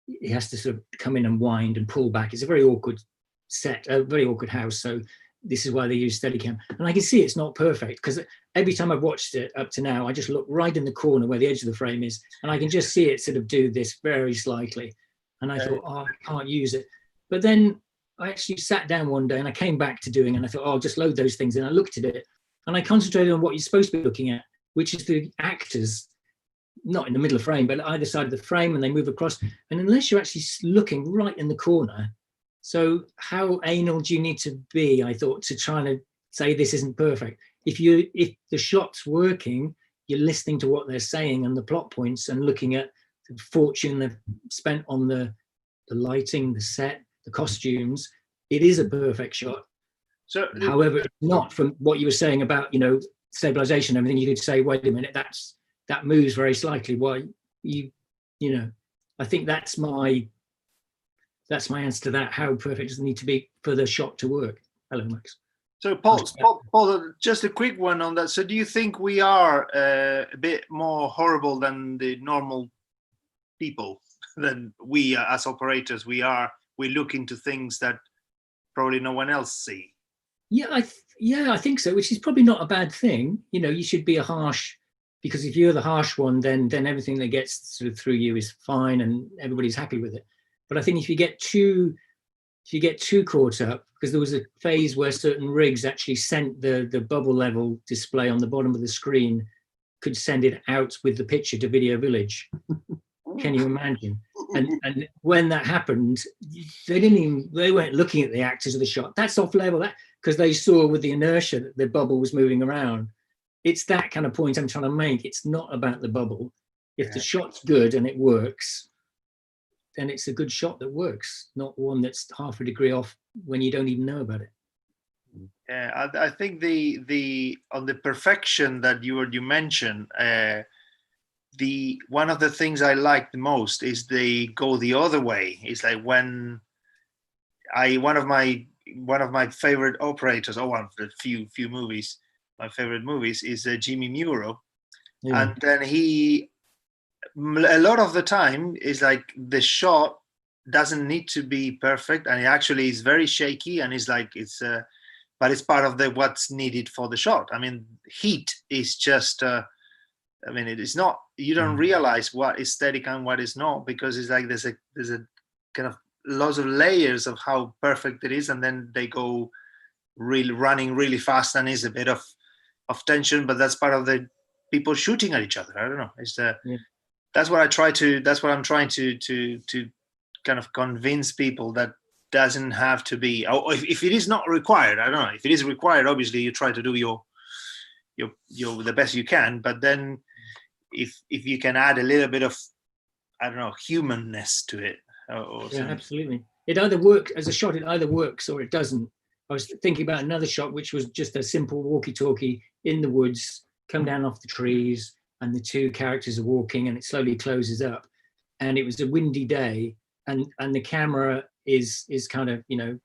S4: it has to sort of come in and wind and pull back. It's a very awkward set, a very awkward house. So this is why they use Steadicam. And I can see it's not perfect, because every time I've watched it up to now, I just look right in the corner where the edge of the frame is, and I can just see it sort of do this very slightly. And I thought, oh, I can't use it. But then I actually sat down one day and I came back to doing it, and I thought, oh, I'll just load those things. And I looked at it and I concentrated on what you're supposed to be looking at, which is the actors, not in the middle of the frame, but either side of the frame, and they move across. And unless you're actually looking right in the corner, So how anal do you need to be, I thought, to try to say this isn't perfect? If the shot's working, you're listening to what they're saying and the plot points and looking at the fortune they've spent on the lighting, the set, the costumes. It is a perfect shot.
S3: So,
S4: however, it's not from what you were saying about, you know, stabilization and everything. You could say, wait a minute, that moves very slightly. Why you know, I think that's my answer to that. How perfect does it need to be for the shot to work? Hello, Max.
S3: So Paul, just a quick one on that. So do you think we are a bit more horrible than the normal people, than we as operators? We look into things that probably no one else see.
S4: Yeah, I think so, which is probably not a bad thing. You know, you should be a harsh, because if you're the harsh one, then everything that gets sort of through you is fine and everybody's happy with it. But I think if you get too caught up, because there was a phase where certain rigs actually sent the bubble level display on the bottom of the screen, could send it out with the picture to Video Village. Can you imagine? And when that happened, they weren't looking at the actors of the shot. That's off level, that because they saw with the inertia that the bubble was moving around. It's that kind of point I'm trying to make. It's not about the bubble. If the shot's good and it works, then it's a good shot that works, not one that's half a degree off when you don't even know about it.
S3: Yeah, I think the on the perfection that you mentioned, one of the things I like the most is they go the other way. It's like when one of my favorite operators, or one of the few movies, my favorite movies is Jimmy Muro, and then a lot of the time is like the shot doesn't need to be perfect, and it actually is very shaky, and it's like but it's part of what's needed for the shot. I mean, heat is just I mean, it is not, you don't realize what is Steadicam, what is not, because it's like there's a kind of lots of layers of how perfect it is, and then they go running really fast, and it's a bit of tension, but that's part of the people shooting at each other. I don't know. It's that's what I'm trying to kind of convince people that doesn't have to be. Or if it is not required, I don't know. If it is required, obviously you try to do your the best you can. But then if you can add a little bit of, I don't know, humanness to it.
S4: Yeah, absolutely. It either works as a shot. It either works or it doesn't. I was thinking about another shot, which was just a simple walkie-talkie in the woods, come down off the trees, and the two characters are walking, and it slowly closes up. And it was a windy day, and the camera is kind of, you know,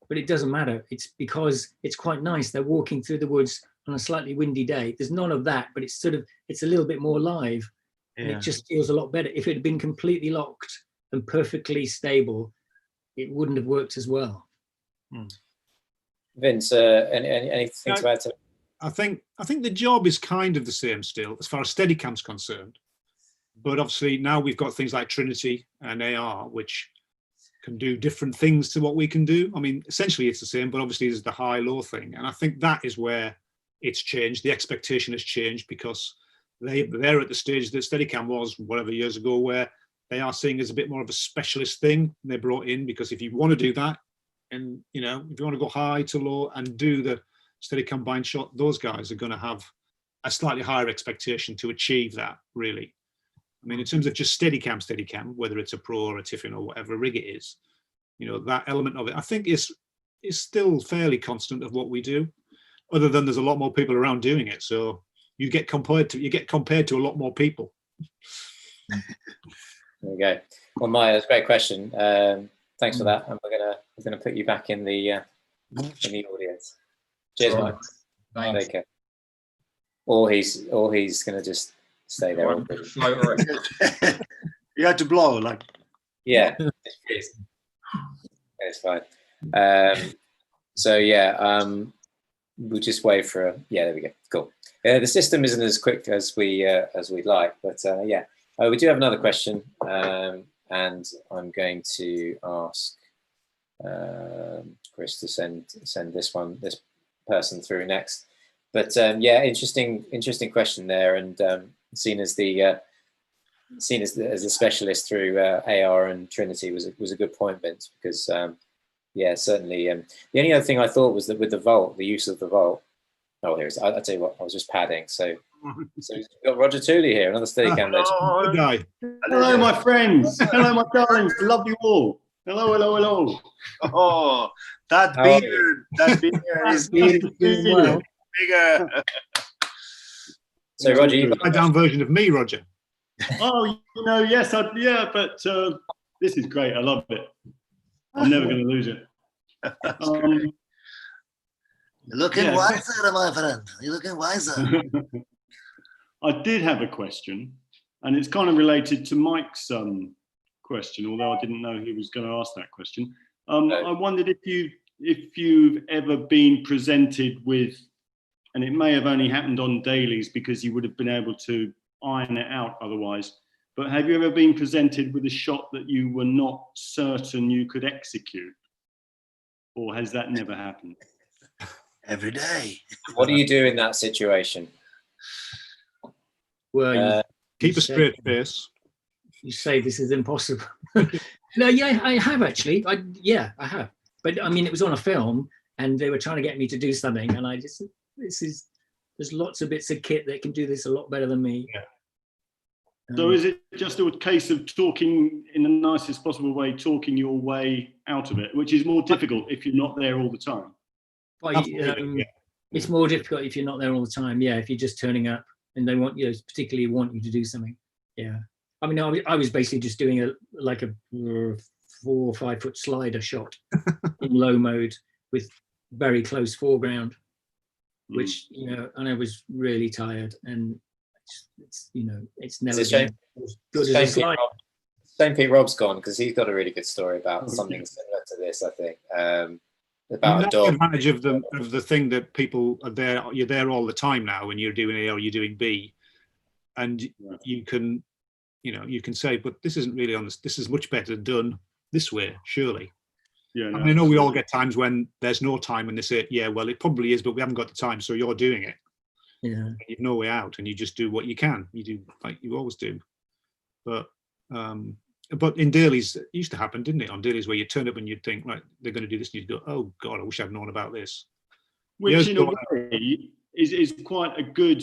S4: but it doesn't matter. It's because it's quite nice. They're walking through the woods on a slightly windy day. There's none of that, but it's a little bit more live, and it just feels a lot better. If it had been completely locked and perfectly stable, it wouldn't have worked as well.
S2: Vince, anything to add to?
S5: I think the job is kind of the same still as far as Steadicam's concerned, but obviously now we've got things like Trinity and AR, which can do different things to what we can do. I mean, essentially it's the same, but obviously there's the high-low thing, and I think that is where it's changed. The expectation has changed because they're at the stage that Steadicam was whatever years ago, where they are seeing as a bit more of a specialist thing they brought in, because if you want to do that, and you know, if you want to go high to low and do the Steady combined shot, those guys are going to have a slightly higher expectation to achieve that, really. I mean, in terms of just Steadicam, whether it's a Pro or a Tiffin or whatever rig it is, you know, that element of it, I think is still fairly constant of what we do, other than there's a lot more people around doing it. So you get compared to a lot more people.
S2: There we go. Well, Maya, that's a great question. Thanks for that. And we're gonna put you back in the audience. Cheers, Mike.
S6: Thanks.
S2: Take care. Or he's gonna just stay there.
S3: You had to blow, like.
S2: Yeah, it's fine. So yeah, we'll just wait for there we go. Cool. The system isn't as quick as we'd like, but yeah, we do have another question, and I'm going to ask Chris to send this person through next. But yeah, interesting question there, and seen as the seen as a specialist through AR and Trinity was a good point, Vince, because yeah, certainly. The only other thing I thought was that with the Volt, the use of the Volt. Oh, here it is. I'll tell you what, I was just padding. So we've got Roger Tooley here, another Steadicam legend.
S5: Good guy.
S7: Hello, my friends. Hello, my darlings. Love you all. Hello, hello, hello.
S3: Oh, that
S2: How are
S3: beard is
S4: Well,
S3: bigger.
S2: So Roger, you've
S5: A down version of me, Roger.
S7: Oh, yes, yeah, but this is great. I love it. I'm never going to lose it.
S8: You're looking
S7: Yeah.
S8: wiser, my friend. You're looking wiser.
S7: I did have a question, and it's kind of related to Mike's question, although I didn't know he was going to ask that question. I wondered if you've ever been presented with, and it may have only happened on dailies because you would have been able to iron it out otherwise, but have you ever been presented with a shot that you were not certain you could execute? Or has that never happened?
S8: Every day.
S2: What do you do in that situation?
S4: well,
S5: Keep a straight face.
S4: you say this is impossible. No, yeah, I have actually. I have. But I mean, it was on a film, and they were trying to get me to do something, and I just, there's lots of bits of kit that can do this a lot better than me.
S5: Yeah.
S7: So is it just a case of talking in the nicest possible way, talking your way out of it, which is more difficult if you're not there all the time?
S4: It's more difficult if you're not there all the time. Yeah, if you're just turning up and they want, particularly want you to do something. Yeah. I mean, I was basically just doing a 4 or 5 foot slider shot in low mode with very close foreground, which, and I was really tired, and it's never been as good as a slide.
S2: Shame Pete Rob's gone, because he's got a really good story about something similar to this, I think. About a dog.
S5: The advantage of the thing that people are there, you're there all the time now when you're doing A or you're doing B, and you can say, but this isn't really on this. This is much better done this way, surely.
S7: Yeah, no,
S5: I mean, I know we all get times when there's no time, and they say, yeah, well, it probably is, but we haven't got the time, so you're doing it.
S4: Yeah.
S5: You've no way out, and you just do what you can. You do like you always do. But in dailies, it used to happen, didn't it? On dailies where you turn up and you'd think, right, they're going to do this, and you'd go, oh God, I wish I'd known about this.
S7: Which in a way is quite a good,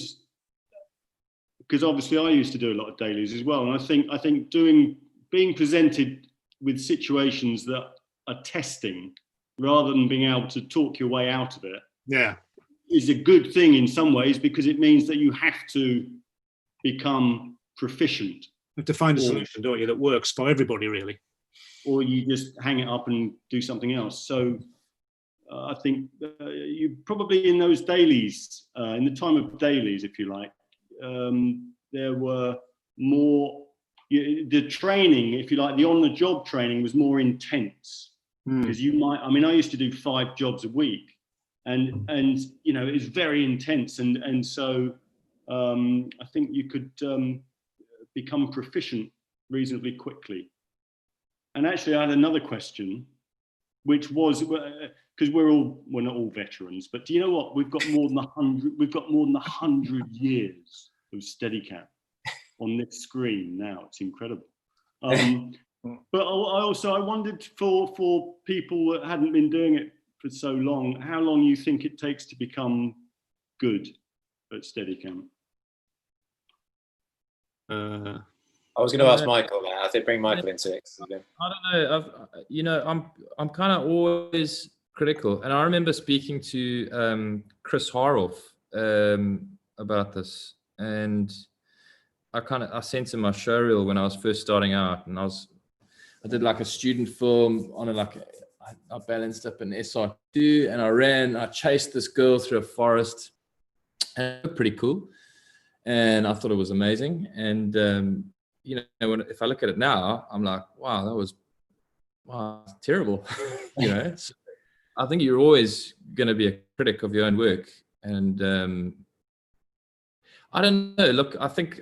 S7: because obviously I used to do a lot of dailies as well, and I think being presented with situations that are testing rather than being able to talk your way out of it, is a good thing in some ways, because it means that you have to become proficient.
S5: You have to find a solution, don't you, that works for everybody, really.
S7: Or you just hang it up and do something else. So I think you probably in those dailies, in the time of dailies, if you like, there were more, the training, if you like, the on-the-job training was more intense. Because I used to do 5 jobs a week, and it's very intense, and so I think you could become proficient reasonably quickly. And actually, I had another question, which was, because we're not all veterans, but do you know what? We've got more than 100 years of Steadicam on this screen now. It's incredible. But I wondered for people that hadn't been doing it for so long, how long you think it takes to become good at Steadicam?
S2: I was going to ask Michael now. I think bring Michael into it.
S1: I don't know. I'm kind of always critical, and I remember speaking to Chris Harolf about this, and I sent him my showreel when I was first starting out, and I did like a student film on I balanced up an SR2, and I chased this girl through a forest, and it looked pretty cool, and I thought it was amazing. And if I look at it now, I'm like, wow, it's terrible. So I think you're always going to be a critic of your own work, and I don't know. Look, I think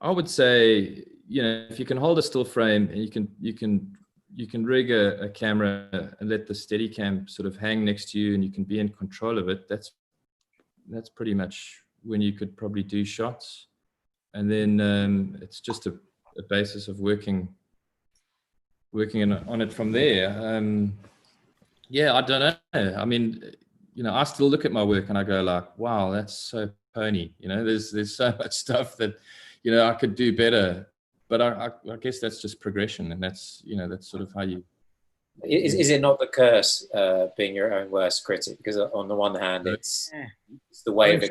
S1: I would say, if you can hold a still frame and you can rig a camera and let the Steadicam sort of hang next to you, and you can be in control of it, that's pretty much when you could probably do shots. and then it's just a basis of working on it from there. Yeah, I don't know. I mean, I still look at my work and I go like, wow, that's so pony. There's so much stuff that, I could do better. But I guess that's just progression, and that's sort of how you.
S2: Is it not the curse, being your own worst critic? Because on the one hand, it's the way of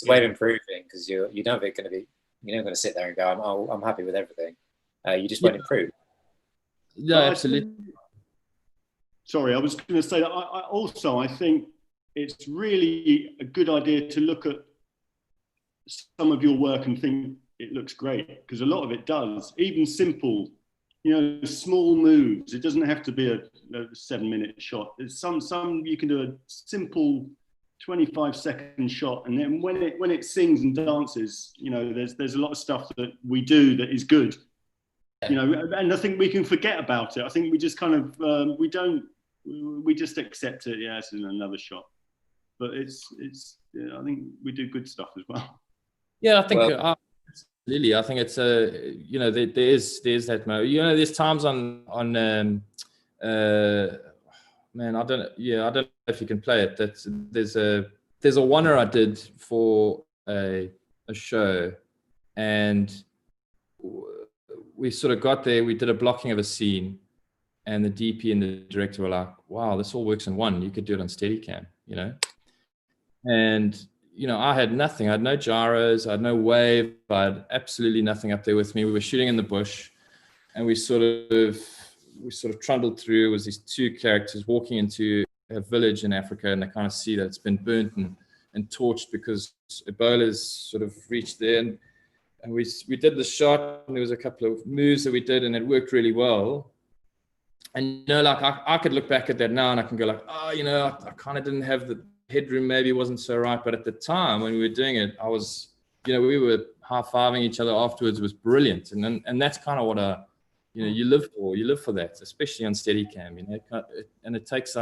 S2: improving, because you're never going to sit there and go, I'm happy with everything. You just won't improve.
S1: Yeah, absolutely.
S7: Sorry, I was going to say that I think it's really a good idea to look at some of your work and think it looks great, because a lot of it does. Even simple, small moves. It doesn't have to be a 7-minute shot. There's some you can do a simple 25-second shot, and then when it sings and dances, there's a lot of stuff that we do that is good. And I think we can forget about it. I think we just kind of we just accept it. Yeah, it's another shot. But it's I think we do good stuff as well.
S1: Yeah, I think absolutely. I think it's there's that mode. There's times on man, I don't know if you can play it. There's a oneer I did for a show, and we sort of got there. We did a blocking of a scene, and the DP and the director were like, "Wow, this all works in one. You could do it on Steadicam," And I had nothing. I had no gyros. I had no wave. I had absolutely nothing up there with me. We were shooting in the bush, and we sort of trundled through. It was these two characters walking into a village in Africa, and they kind of see that it's been burnt and torched because Ebola's sort of reached there. And we did the shot, and there was a couple of moves that we did, and it worked really well. And I could look back at that now, and I can go like, I kind of didn't have the headroom, maybe wasn't so right. But at the time when we were doing it, I was, we were high-fiving each other afterwards. It was brilliant, and that's kind of what you live for. You live for that, especially on Steadicam. And it takes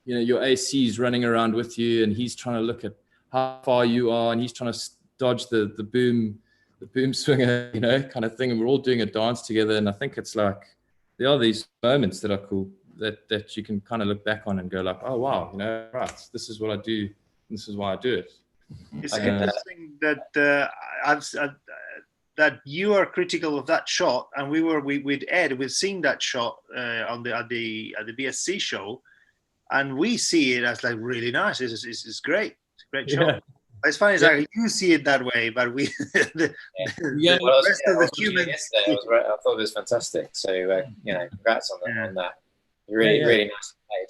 S1: your AC's running around with you, and he's trying to look at how far you are, and he's trying to dodge the boom swinger, kind of thing. And we're all doing a dance together. And I think it's like, there are these moments that are cool that you can kind of look back on and go like, oh, wow, right, this is what I do. This is why I do it.
S3: It's interesting that that you are critical of that shot, and with Ed, we've seen that shot at the BSC show, and we see it as like really nice. It's great. It's a great shot.
S1: Yeah.
S3: It's funny, it's like you see it that way, but we the rest of the humans.
S2: I thought it was fantastic. So congrats on that. Really nice played.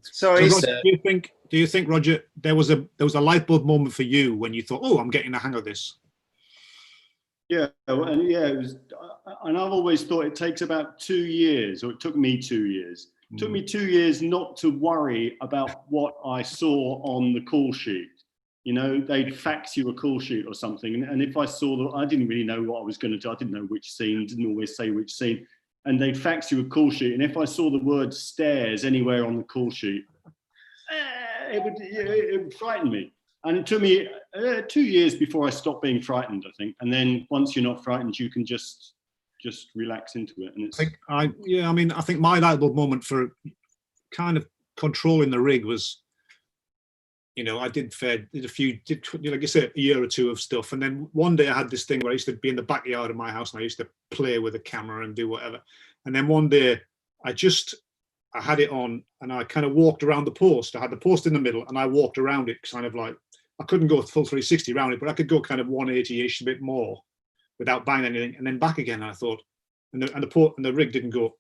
S3: So
S5: Roger, do you think, Roger, there was a light bulb moment for you when you thought, oh, I'm getting the hang of this?
S7: Yeah, and it was, and I've always thought it takes about 2 years, or it took me 2 years. It took me 2 years not to worry about what I saw on the call sheet. They'd fax you a call sheet or something, and if I saw that, I didn't really know what I was going to do. I didn't know which scene, didn't always say which scene, and they'd fax you a call sheet, and if I saw the word stairs anywhere on the call sheet, it would frighten me. And it took me 2 years before I stopped being frightened, I think. And then once you're not frightened, you can just relax into it. And it's,
S5: I think my light bulb moment for kind of controlling the rig was, I did like I said, a year or two of stuff. And then one day I had this thing where I used to be in the backyard of my house and I used to play with a camera and do whatever. And then one day I had it on and I kind of walked around the post. I had the post in the middle and I walked around it, kind of like, I couldn't go full 360 around it, but I could go kind of 180-ish, a bit more without banging anything. And then back again, I thought, and the rig didn't go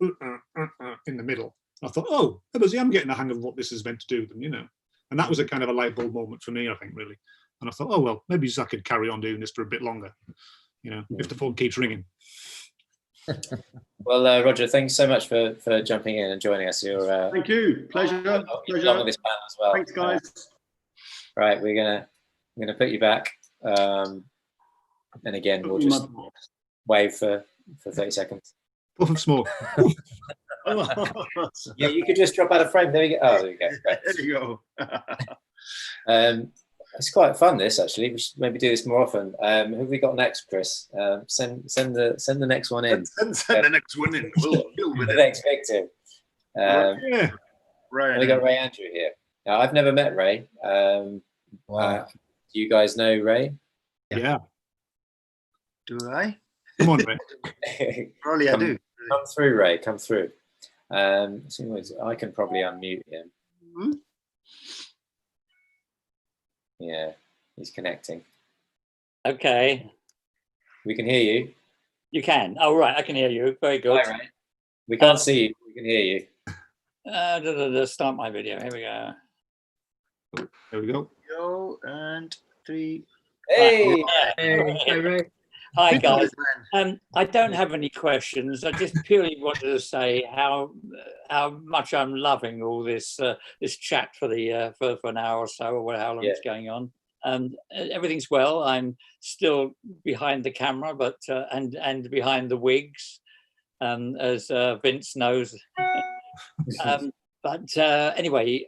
S5: in the middle. I thought, oh, I'm getting the hang of what this is meant to do then, And that was a kind of a light bulb moment for me, I think, really. And I thought, oh, well, maybe I could carry on doing this for a bit longer, if the phone keeps ringing.
S2: Well, Roger, thanks so much for jumping in and joining us.
S7: Thank you. Pleasure.
S2: Along with this panel as well.
S7: Thanks, guys.
S2: Right, we're gonna put you back, and again we'll just wave for 30 seconds.
S5: Puff of smoke.
S2: Yeah, you could just drop out of frame. There you go. Oh, there you go. Great.
S3: There you go.
S2: It's quite fun, this, actually. We should maybe do this more often. Who have we got next, Chris? Send the next one in.
S3: Send the next one in. We'll deal with
S2: The
S3: it.
S2: next victim.
S5: Yeah.
S3: Right.
S2: We got Ray Andrew here. Now, I've never met Ray.
S1: Wow.
S2: Do you guys know Ray?
S5: Yeah.
S3: Do I?
S5: Come on, Ray.
S3: Probably I do.
S2: Come through, Ray. Come through. I can probably unmute him.
S3: Hmm?
S2: Yeah, he's connecting.
S9: Okay,
S2: We can hear you.
S9: you can. Oh, right, I can hear you. Very good.
S2: Hi, Ray. We can't see you. We can hear you.
S9: Start my video. Here we go.
S5: There we go.
S3: Go and 3.
S2: Hey!
S4: Hey, Ray.
S9: Hi, guys.
S3: Man.
S9: I don't have any questions. I just purely wanted to say how much I'm loving all this this chat for the for an hour or so, or how long it's going on. Everything's well. I'm still behind the camera, but and behind the wigs, as Vince knows. But anyway,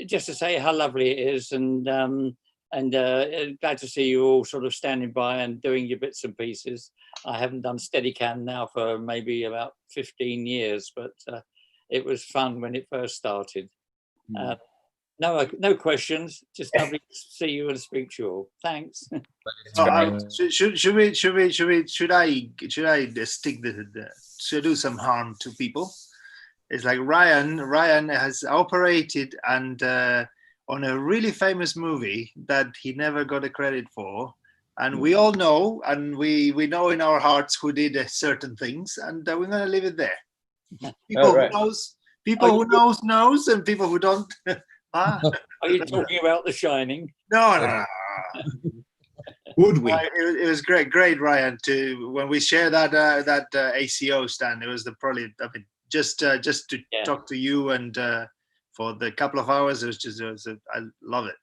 S9: just to say how lovely it is, and glad to see you all sort of standing by and doing your bits and pieces. I haven't done Steadicam now for maybe about 15 years, but it was fun when it first started. No questions, just lovely to see you and speak to you all. Thanks.
S3: Should I stick should I do some harm to people? It's like Ryan has operated and on a really famous movie that he never got a credit for, and we all know, and we know in our hearts who did certain things, and we're going to leave it there. People who knows, who knows, and people who don't.
S9: Are you talking about The Shining?
S3: No.
S5: Would we?
S3: It was great, Ryan. When we share that ACO stand, it was just to talk to you and for the couple of hours. I love it.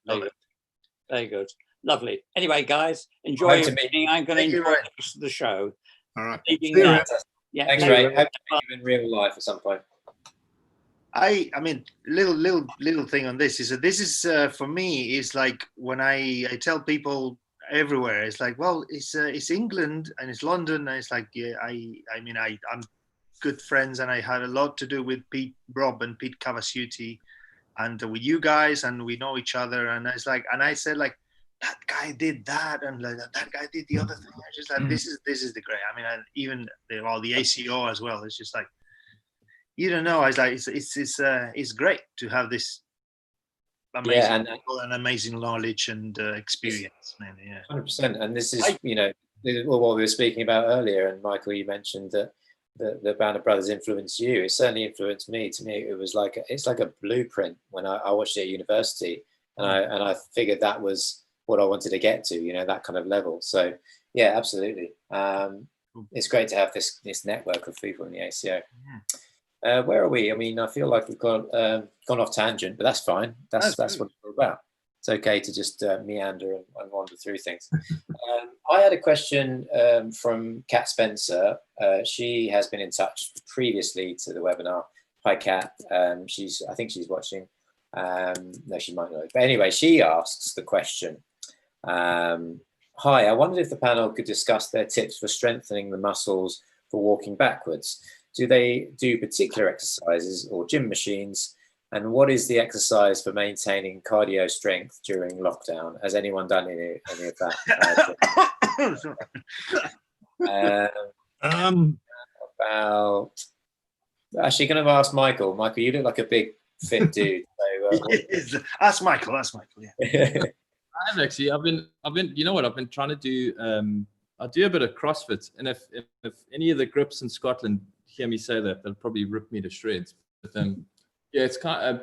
S9: Very good, lovely. Anyway, guys, enjoy your meeting. I'm going to enjoy the rest of the show.
S5: All right.
S2: Yeah. Thanks, Ray. Hope to meet you in real life at some point.
S3: I mean, little thing on this is that this is for me is like when I tell people everywhere, it's like, well, it's England and it's London, and it's like, yeah, I'm good friends and I had a lot to do with Rob and Pete Cavasuti and with you guys, and we know each other, and it's like, and I said like, that guy did that, and like that guy did the other thing. I just like this is the great. I mean, and even the ACO as well. It's just like, you don't know. I was like, it's great to have this amazing people and amazing knowledge and experience, man. Yeah,
S2: 100%. And this is, what we were speaking about earlier. And Michael, you mentioned that the Band of Brothers influenced you. It certainly influenced me. To me, it was like it's like a blueprint. When I watched it at university, and I figured that was what I wanted to get to. That kind of level. So yeah, absolutely. It's great to have this network of people in the ACO. Yeah. Where are we? I mean, I feel like we've gone off tangent, but that's fine. That's what it's all about. It's okay to just meander and wander through things. I had a question from Kat Spencer. She has been in touch previously to the webinar. Hi, Kat. I think she's watching. No, she might not. But anyway, she asks the question. Hi, I wondered if the panel could discuss their tips for strengthening the muscles for walking backwards. Do they do particular exercises or gym machines? And what is the exercise for maintaining cardio strength during lockdown? Has anyone done any of that? About actually going to ask Michael. Michael, you look like a big fit dude. So,
S3: ask Michael. Yeah.
S1: I've actually, I've been. You know what? I've been trying to do. I do a bit of CrossFit, and if any of the grips in Scotland hear me say that, they'll probably rip me to shreds. But yeah, it's I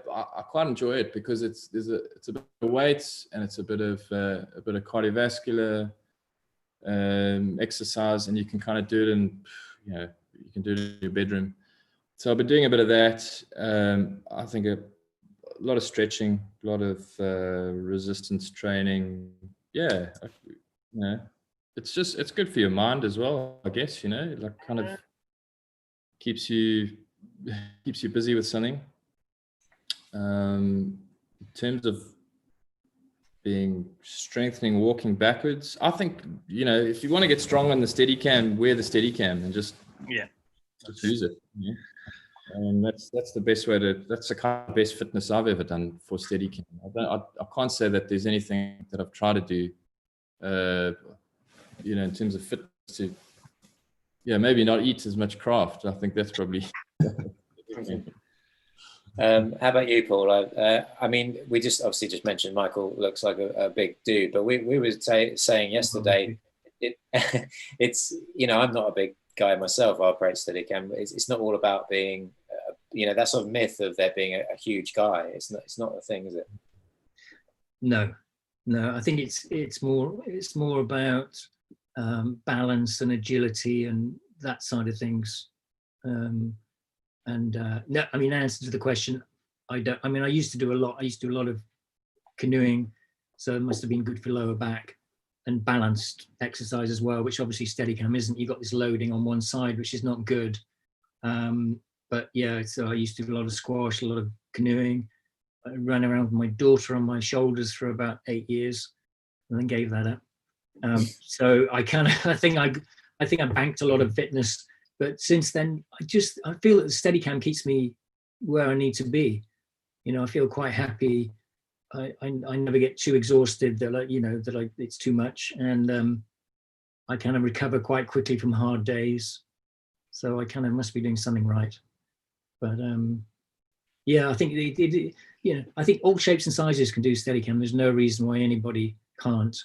S1: quite enjoy it because it's a bit of weights and it's a bit of cardiovascular exercise, and you can kind of do it in you can do it in your bedroom. So I've been doing a bit of that. I think a lot of stretching, a lot of resistance training. Yeah, it's good for your mind as well, I guess. Like kind of keeps you busy with something. In terms of being strengthening, walking backwards. I think, you know, if you want to get strong on the Steadicam, wear the Steadicam and just use it. Yeah. And that's the best way to. That's the kind of best fitness I've ever done for Steadicam. I can't say that there's anything that I've tried to do, you know, in terms of fitness to, maybe not eat as much craft. I think that's probably.
S2: How about you, Paul? I mean, we obviously just mentioned Michael looks like a big dude, but we were saying yesterday, it's, you know, I'm not a big guy myself. I operate Steadicam. It's not all about being, you know, that sort of myth of there being a huge guy. It's not a thing, is it?
S4: No. I think it's more about balance and agility and that side of things. No, I mean, answer to the question, I used to do a lot. I used to do a lot of canoeing, so it must have been good for lower back, and balanced exercise as well, which obviously Steadicam isn't. You've got this loading on one side, which is not good. But yeah, so I used to do a lot of squash, a lot of canoeing. I ran around with my daughter on my shoulders for about 8 years, and then gave that up. So I think I banked a lot of fitness. But since then, I feel that the Steadicam keeps me where I need to be. You know, I feel quite happy. I never get too exhausted that it's too much, and I kind of recover quite quickly from hard days. So I kind of must be doing something right. But yeah, I think I think all shapes and sizes can do Steadicam. There's no reason why anybody can't.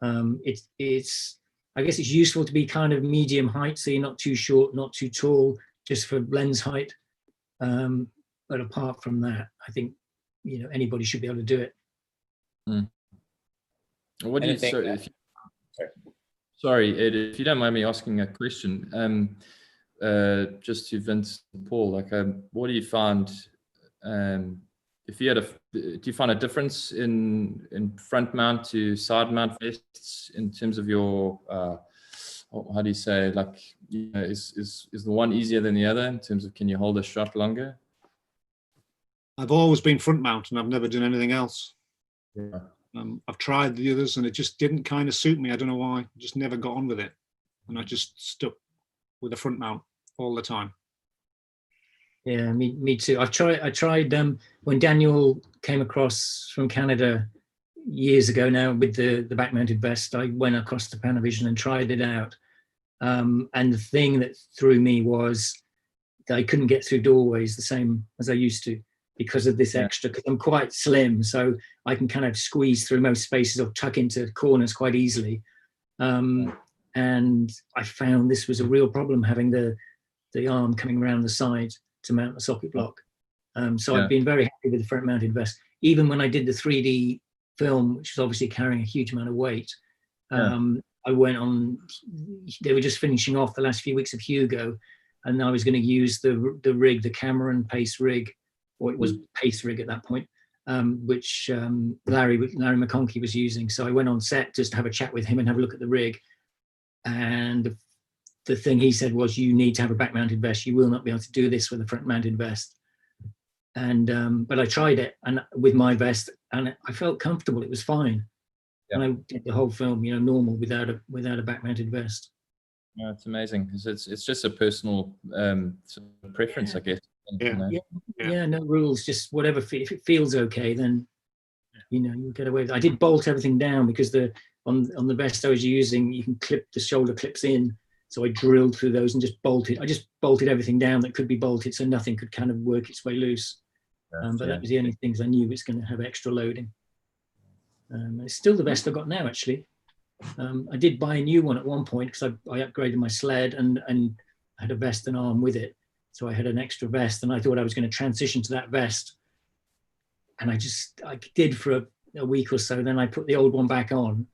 S4: I guess it's useful to be kind of medium height, so you're not too short, not too tall, just for lens height. But apart from that, I think, you know, anybody should be able to do it.
S1: What do you think? Sorry, Ed, if you don't mind me asking a question, just to Vince and Paul, like, what do you find? If you had do you find a difference in front mount to side mount vests in terms of your how do you say, like, you know, is the one easier than the other in terms of, can you hold a shot longer?
S5: I've always been front mount and I've never done anything else.
S1: Yeah.
S5: I've tried the others and it just didn't kind of suit me. I don't know why. I just never got on with it, and I just stuck with the front mount all the time.
S4: Yeah, me too. I tried when Daniel came across from Canada years ago now with the back mounted vest. I went across to Panavision and tried it out. And the thing that threw me was that I couldn't get through doorways the same as I used to because of this extra, because I'm quite slim, so I can kind of squeeze through most spaces or tuck into corners quite easily. And I found this was a real problem, having the arm coming around the side to mount the socket block. So I've been very happy with the front mounted vest. Even when I did the 3D film, which was obviously carrying a huge amount of weight, I went on, they were just finishing off the last few weeks of Hugo, and I was going to use the rig, the Cameron Pace rig, or it was Pace rig at that point, which Larry McConkey was using. So I went on set just to have a chat with him and have a look at the rig. And the thing he said was, you need to have a back mounted vest. You will not be able to do this with a front mounted vest. And but I tried it and with my vest, and I felt comfortable. It was fine. And I did the whole film, you know, normal without a back mounted vest.
S1: Yeah, it's amazing because it's just a personal sort of preference, I guess.
S4: No rules, just whatever. If it feels okay, then you know, you get away with it. I did bolt everything down because on the vest I was using, you can clip the shoulder clips in. So I drilled through those and just bolted. I just bolted everything down that could be bolted, so nothing could kind of work its way loose. But that was the only things I knew was going to have extra loading. It's still the vest I've got now, actually. I did buy a new one at one point because I upgraded my sled and had a vest and arm with it. So I had an extra vest, and I thought I was going to transition to that vest. And I did for a week or so. Then I put the old one back on.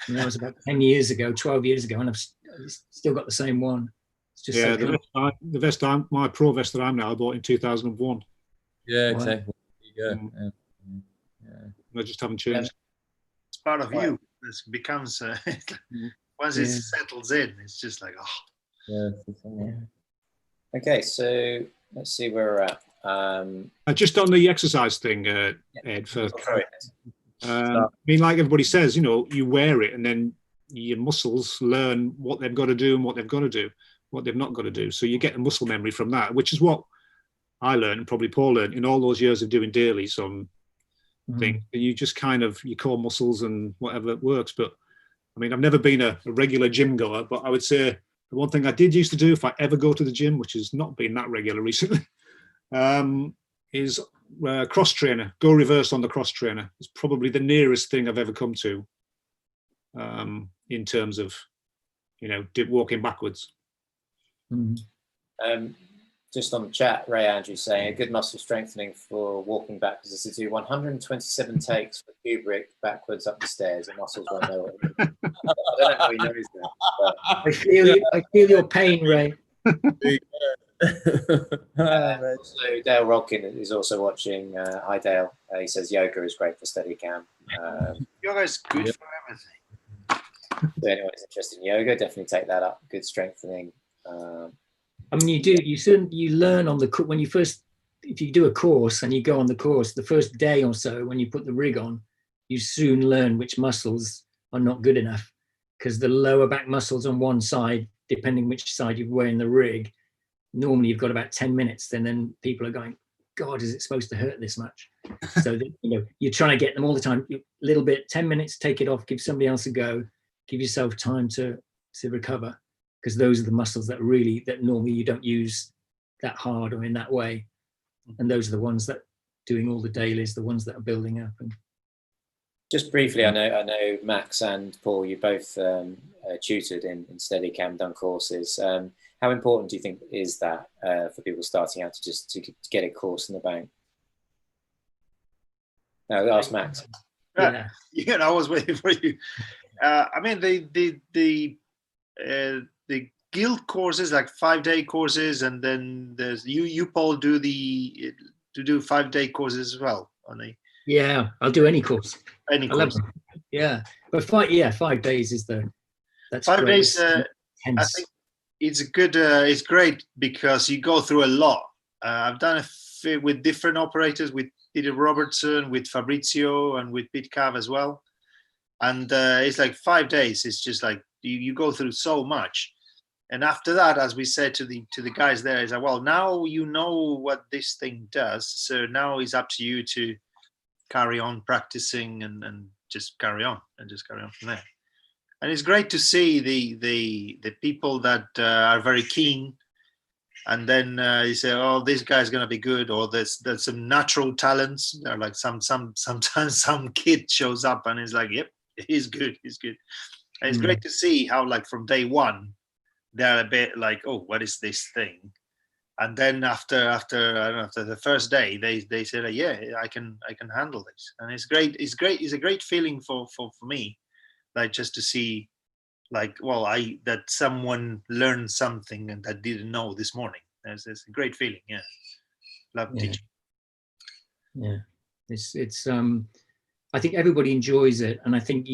S4: And that was about 10 years ago, 12 years ago. And I've still got the same one. It's just
S5: the vest my pro vest that I'm now, I bought in 2001.
S1: Yeah, exactly. There you go.
S5: I just haven't changed.
S3: It's part of you. It becomes once it settles in, it's just like,
S2: Okay, so let's see where we're at.
S5: Just on the exercise thing, Ed, I mean, like everybody says, you know, you wear it and then your muscles learn what they've got to do and what they've got to do, what they've not got to do. So you get the muscle memory from that, which is what I learned and probably Paul learned in all those years of doing dailies on things. You just kind of, your core muscles and whatever works. But I mean, I've never been a regular gym goer, but I would say the one thing I did used to do if I ever go to the gym, which has not been that regular recently, is cross trainer, go reverse on the cross trainer. It's probably the nearest thing I've ever come to in terms of, you know, walking backwards.
S2: Just on the chat, Ray Andrew saying a good muscle strengthening for walking backwards is to do 127 takes for Kubrick backwards up the stairs. The muscles won't know it. I don't know how he knows that. But
S4: I feel your pain, Ray.
S2: So Dale Rodkin is also watching. Hi Dale. He says yoga is great for Steadicam.
S3: Yoga is good for everything.
S2: So anyone who's interested in yoga, definitely take that up. Good strengthening.
S4: I mean, you learn on when you first, if you do a course and you go on the course, the first day or so when you put the rig on, you soon learn which muscles are not good enough, because the lower back muscles on one side, depending which side you're wearing the rig, normally you've got about 10 minutes, and then people are going, God, is it supposed to hurt this much? So that, you know, you're trying to get them all the time, a little bit, 10 minutes, take it off, give somebody else a go, give yourself time to recover, because those are the muscles that normally you don't use that hard or in that way. And those are the ones that doing all the dailies, the ones that are building up. And
S2: just briefly, I know Max and Paul, you both tutored in Steadicam, done courses. How important do you think is that for people starting out to get a course in the bank? No, ask Max.
S3: Yeah, I was waiting for you. I mean, the guild courses, like 5-day courses, and then there's you Paul do 5-day courses as well.
S4: Yeah, I'll do any course.
S3: Any course.
S4: Yeah, but 5 days is that's
S3: 5
S4: great.
S3: days. I think it's good. It's great because you go through a lot. I've done it with different operators, with Peter Robertson, with Fabrizio, and with Pete Cav as well. And it's like 5 days. It's just like you go through so much. And after that, as we said to the guys there, is like, well, now you know what this thing does. So now it's up to you to carry on practicing and just carry on from there. And it's great to see the people that are very keen, and then you say, oh, this guy's gonna be good, or there's some natural talents. They're like sometimes some kid shows up and is like, yep, he's good. And it's great to see how, like, from day one, they're a bit like, oh, what is this thing? And then after the first day, they say, yeah, I can handle this. And it's great. It's a great feeling for me, like, just to see, like, well, that someone learned something and that didn't know this morning. It's a great feeling. Yeah, love teaching.
S4: Yeah, it's I think everybody enjoys it, and I think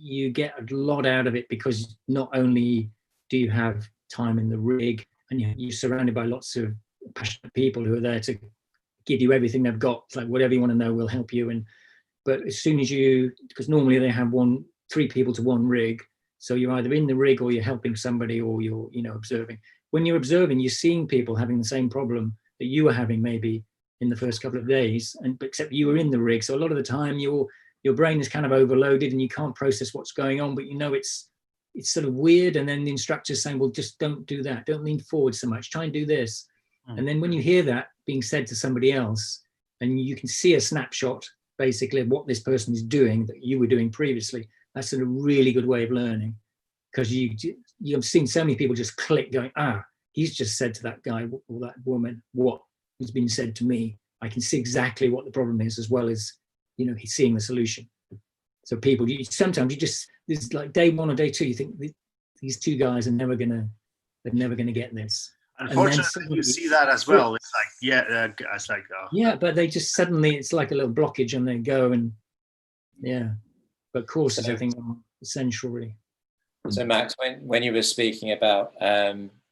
S4: you get a lot out of it, because not only do you have time in the rig, and you're surrounded by lots of passionate people who are there to give you everything they've got. It's like, whatever you want to know, we'll help you. But as soon as because normally they have 3 people to 1 rig, so you're either in the rig or you're helping somebody, or you're observing. When you're observing, you're seeing people having the same problem that you were having maybe in the first couple of days, except you were in the rig. So a lot of the time your brain is kind of overloaded and you can't process what's going on, but it's sort of weird. And then the instructor's saying, well, just don't do that. Don't lean forward so much. Try and do this. And then when you hear that being said to somebody else, and you can see a snapshot basically of what this person is doing that you were doing previously, that's a really good way of learning, because you've seen so many people just click going, he's just said to that guy or that woman what has been said to me. I can see exactly what the problem is, as well as, he's seeing the solution. So people, sometimes this like day 1 or day 2, you think these 2 guys are never gonna get this.
S3: Unfortunately, you see that as well. It's like, it's like, oh.
S4: Yeah, but they just suddenly, it's like a little blockage, and they go and But courses, I think, are essential, really.
S2: So Max, when you were speaking about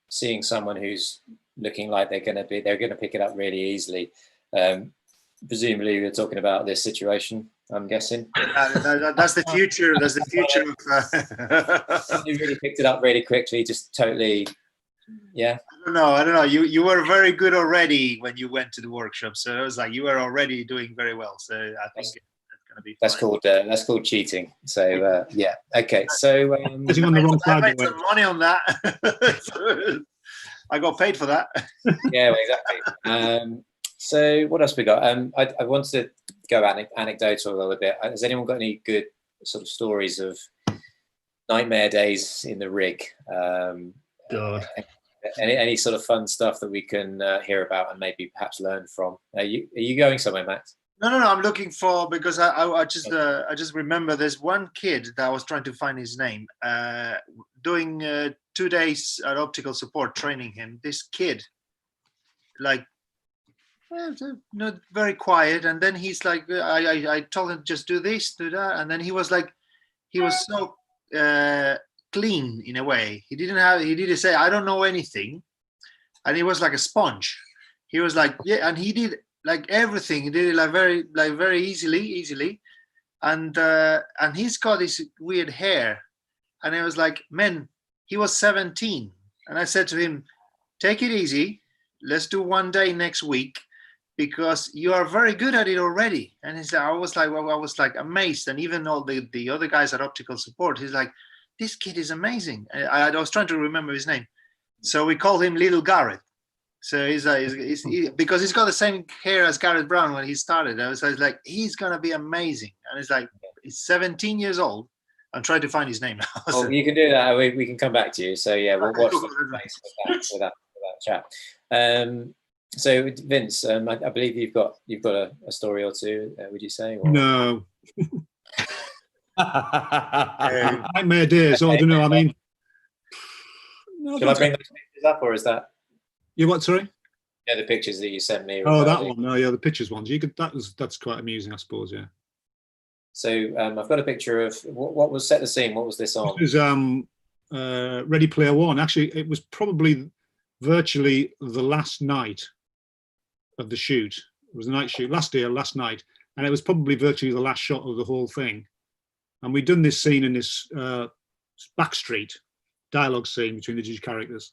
S2: seeing someone who's looking like they're going to pick it up really easily, presumably you're talking about this situation I'm guessing.
S3: That's the future. That's the future of.
S2: You really picked it up really quickly, just totally. Yeah.
S3: I don't know. You were very good already when you went to the workshop, so it was like you were already doing very well. So I think that's going to be.
S2: That's called cheating. So yeah. Okay. So
S5: Is he on the wrong side?
S3: I made some money on that. I got paid for that.
S2: Yeah, exactly. So what else we got? I wanted to go anecdotal a little bit. Has anyone got any good sort of stories of nightmare days in the rig?
S5: God.
S2: Any sort of fun stuff that we can hear about and maybe perhaps learn from? Are you going somewhere, Max?
S3: No. I'm looking for, because I just remember there's one kid that I was trying to find his name, doing 2 days at optical support, training him. This kid, like, not very quiet, and then he's like, I told him just do this, do that, and then he was so clean in a way. He didn't say I don't know anything, and he was like a sponge. He was like, yeah, and he did like everything. He did it very easily, and he's got this weird hair, and I was like, man, he was 17, and I said to him, take it easy, let's do 1 day next week, because you are very good at it already. And I was like amazed, and even all the other guys at optical support, he's like, this kid is amazing. I was trying to remember his name, so we called him Little Garrett. So because he's got the same hair as Garrett Brown when he started. I was like, he's gonna be amazing. And it's like, he's 17 years old. I'm trying to find his name now.
S2: Oh, you can do that. We can come back to you. So yeah, we'll watch the space with that chat. So Vince, I believe you've got a story or two. Would you say? Or?
S5: No. Nightmare days. I don't know. I mean,
S2: shall I bring those pictures up, or is that?
S5: You what? Sorry.
S2: Yeah, the pictures that you sent me.
S5: Oh, that one. No, yeah, the pictures ones. That's quite amusing, I suppose. Yeah.
S2: So I've got a picture of what was set the scene. What was this on?
S5: This was Ready Player One. Actually, it was probably virtually the last night of the shoot. It was a night shoot last night, and it was probably virtually the last shot of the whole thing. And we'd done this scene in this backstreet dialogue scene between the two characters,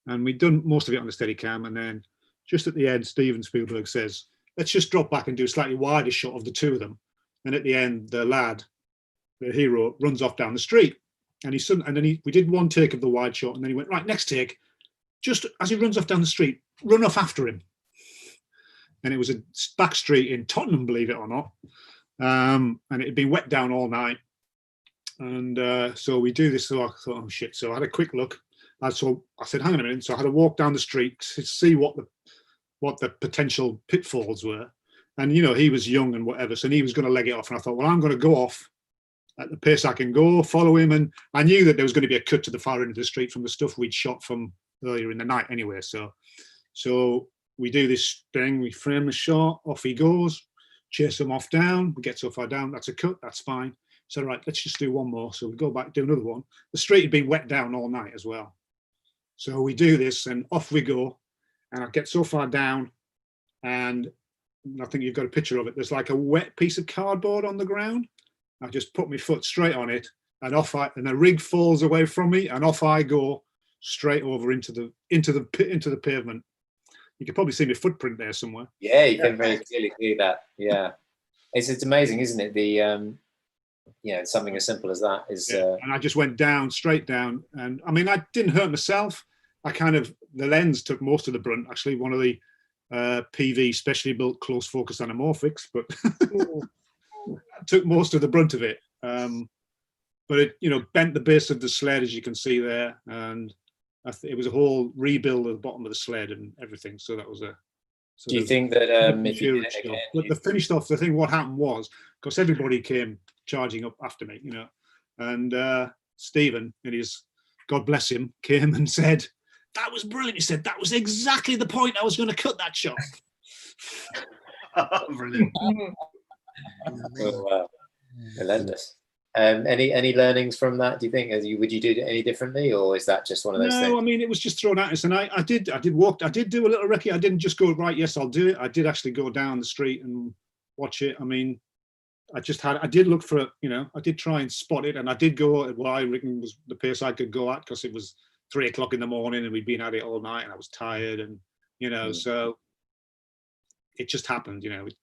S5: and we'd done most of it on the Steadicam. And then just at the end, Steven Spielberg says, "Let's just drop back and do a slightly wider shot of the two of them." And at the end, the hero, runs off down the street, and we did one take of the wide shot, and then he went, right, next take, just as he runs off down the street, run off after him. And it was a back street in Tottenham, believe it or not. And it had been wet down all night. And so we do this. So I thought, oh shit. So I had a quick look. So I said, hang on a minute. So I had to walk down the street to see what the potential pitfalls were. And, you know, he was young and whatever. So he was going to leg it off. And I thought, well, I'm going to go off at the pace I can go, follow him. And I knew that there was going to be a cut to the far end of the street from the stuff we'd shot from earlier in the night anyway. So we do this thing, we frame the shot, off he goes, chase him off down, we get so far down, that's a cut, that's fine. So right, let's just do one more. So we go back, do another one. The street had been wet down all night as well. So we do this and off we go. And I get so far down, and I think you've got a picture of it. There's like a wet piece of cardboard on the ground. I just put my foot straight on it, and and the rig falls away from me, and off I go straight over into the pavement. You can probably see my footprint there somewhere.
S2: Yeah, you can very clearly see that. Yeah, it's amazing, isn't it? The something as simple as that is.
S5: And I just went down, straight down, and I mean, I didn't hurt myself. The lens took most of the brunt. Actually, one of the PV specially built close focus anamorphics, but took most of the brunt of it. But it, bent the base of the sled, as you can see there, and it was a whole rebuild at the bottom of the sled and everything. So that was a.
S2: Do you think that if you did it again,
S5: but the finished off the thing? What happened was, because everybody came charging up after me, and Stephen, and his God bless him, came and said, "That was brilliant." He said, "That was exactly the point I was going to cut that shot."
S3: Brilliant.
S2: Oh, wow. Relentless. Any learnings from that? Do you think? Would you do it any differently, or is that just one of those things?
S5: No, I mean, it was just thrown at us, and I did do a little recce. I didn't just go, right, yes, I'll do it. I did actually go down the street and watch it. I mean, I did look for it, I did try and spot it, and I did go at what I reckon was the pace I could go at, because it was 3 o'clock in the morning and we'd been at it all night and I was tired, and so it just happened. It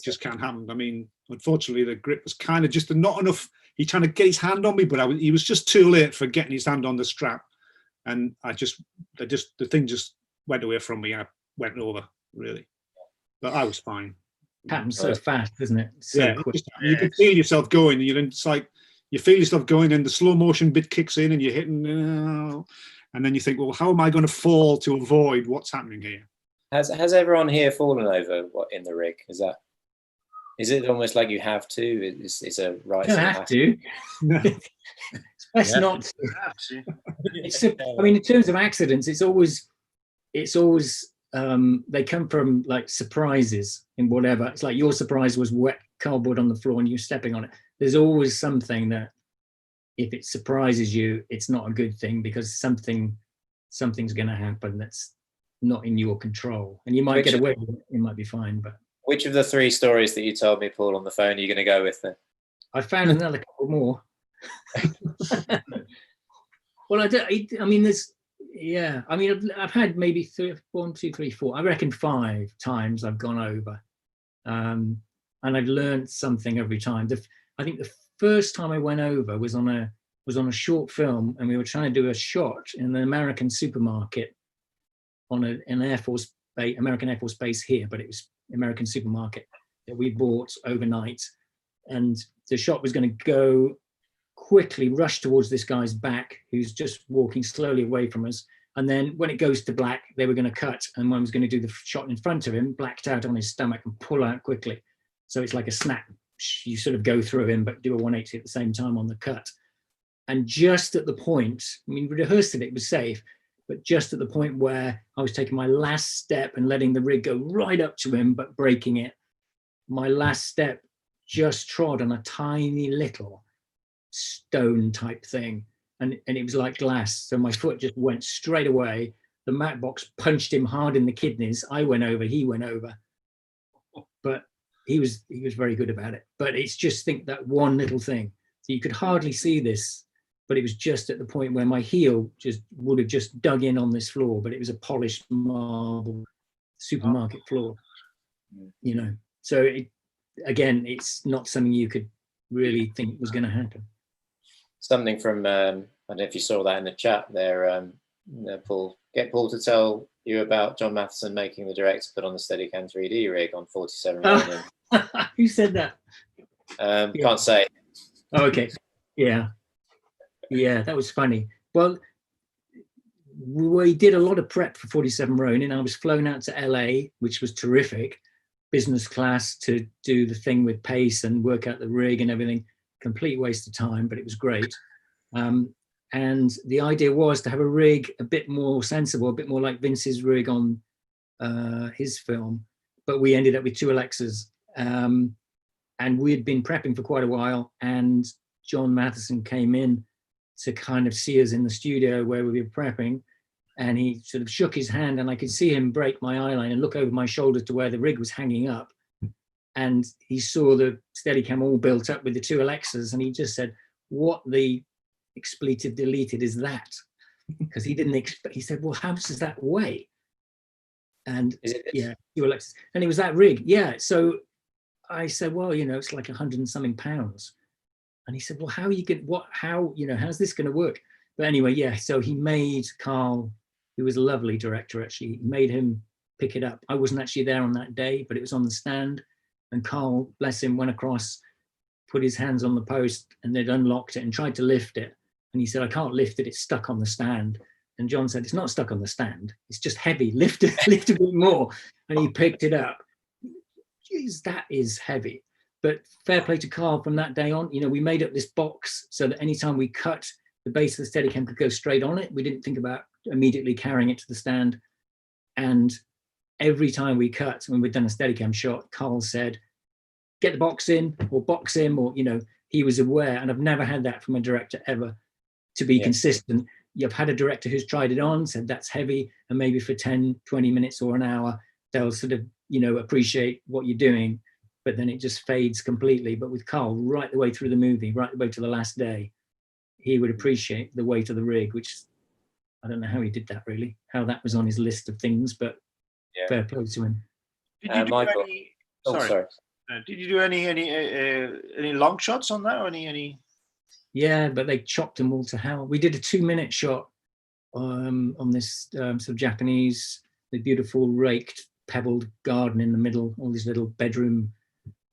S5: just can't happen. I mean, unfortunately the grip was kind of just not enough. He trying to get his hand on me, but he was just too late for getting his hand on the strap, and the thing just went away from me and I went over, really. But I was fine.
S4: Happens so fast, doesn't it? So
S5: Yeah,
S4: quick.
S5: you can feel yourself going. It's like you feel yourself going, and the slow motion bit kicks in, and you're hitting, and then you think, well, how am I going to fall to avoid what's happening here?
S2: Has everyone here fallen over in the rig? Is it almost like you have to? It's a right.
S4: You don't have to. It's best not to. I mean, in terms of accidents, it's always they come from like surprises in whatever. It's like your surprise was wet cardboard on the floor and you're stepping on it. There's always something that, if it surprises you, it's not a good thing, because something's going to happen that's not in your control, and you might get away with it. It might be fine. But
S2: which of the 3 stories that you told me, Paul, on the phone, are you going to go with then?
S4: I found another couple more. Well, I mean, there's. Yeah, I mean, I've had maybe 1, 2, 3, 4. I reckon 5 times I've gone over, and I've learned something every time. I think the first time I went over was on a short film, and we were trying to do a shot in an American supermarket on an American Air Force base here, but it was American supermarket that we bought overnight, and the shot was going to go quickly, rush towards this guy's back, who's just walking slowly away from us. And then when it goes to black, they were going to cut, and one was going to do the shot in front of him, blacked out on his stomach, and pull out quickly. So it's like a snap. You sort of go through him, but do a 180 at the same time on the cut. And just at the point, I mean, we rehearsed it was safe, but just at the point where I was taking my last step and letting the rig go right up to him, but breaking it, my last step just trod on a tiny little stone type thing, and it was like glass, so my foot just went straight away. The mat box punched him hard in the kidneys. I went over, he went over, but he was very good about it. But it's just that one little thing, so you could hardly see this, but it was just at the point where my heel would have just dug in on this floor, but it was a polished marble supermarket floor, so it's not something you could really think was going to happen.
S2: Something from, I don't know if you saw that in the chat there, Paul. Get Paul to tell you about John Matheson making the director put on the Steadicam 3D rig on 47 Ronin.
S4: Who said that?
S2: Can't say.
S4: Oh, okay. Yeah, that was funny. Well, we did a lot of prep for 47 Ronin. I was flown out to LA, which was terrific, business class, to do the thing with Pace and work out the rig and everything. Complete waste of time, but it was great. And the idea was to have a rig a bit more sensible, a bit more like Vince's rig on his film, but we ended up with 2 Alexas, and we had been prepping for quite a while, and John Matheson came in to kind of see us in the studio where we were prepping, and he sort of shook his hand, and I could see him break my eyeline and look over my shoulder to where the rig was hanging up. And he saw the Steadicam all built up with the 2 Alexas, and he just said, "What the expletive deleted is that?" Because he didn't expect. He said, "Well, how much does that weigh?" And 2 Alexas, and it was that rig. Yeah. So I said, "Well, it's like 100 and something pounds." And he said, "Well, how are you going? How's this going to work?" But anyway, yeah. So he made Carl, who was a lovely director, actually, he made him pick it up. I wasn't actually there on that day, but it was on the stand. And Carl, bless him, went across, put his hands on the post, and they'd unlocked it and tried to lift it. And he said, "I can't lift it, it's stuck on the stand." And John said, "It's not stuck on the stand, it's just heavy, lift it, lift a bit more." And he picked it up. Jeez, that is heavy. But fair play to Carl from that day on. We made up this box so that anytime we cut, the base of the Steadicam could go straight on it. We didn't think about immediately carrying it to the stand. And every time we cut, when we'd done a Steadicam shot, Carl said, "Get the box in," or "box him," or, he was aware. And I've never had that from a director ever, to be consistent. You've had a director who's tried it on, said that's heavy, and maybe for 10, 20 minutes or an hour, they'll sort of, appreciate what you're doing. but then it just fades completely. But with Carl, right the way through the movie, right the way to the last day, he would appreciate the weight of the rig, which I don't know how he did that really, how that was on his list of things, but fair play to him.
S3: Did you do
S2: Michael.
S3: any?
S2: Oh, sorry.
S3: Did you do any long shots on that, or any?
S4: Yeah, but they chopped them all to hell. We did a 2-minute shot on this sort of Japanese, the beautiful raked pebbled garden in the middle, all these little bedroom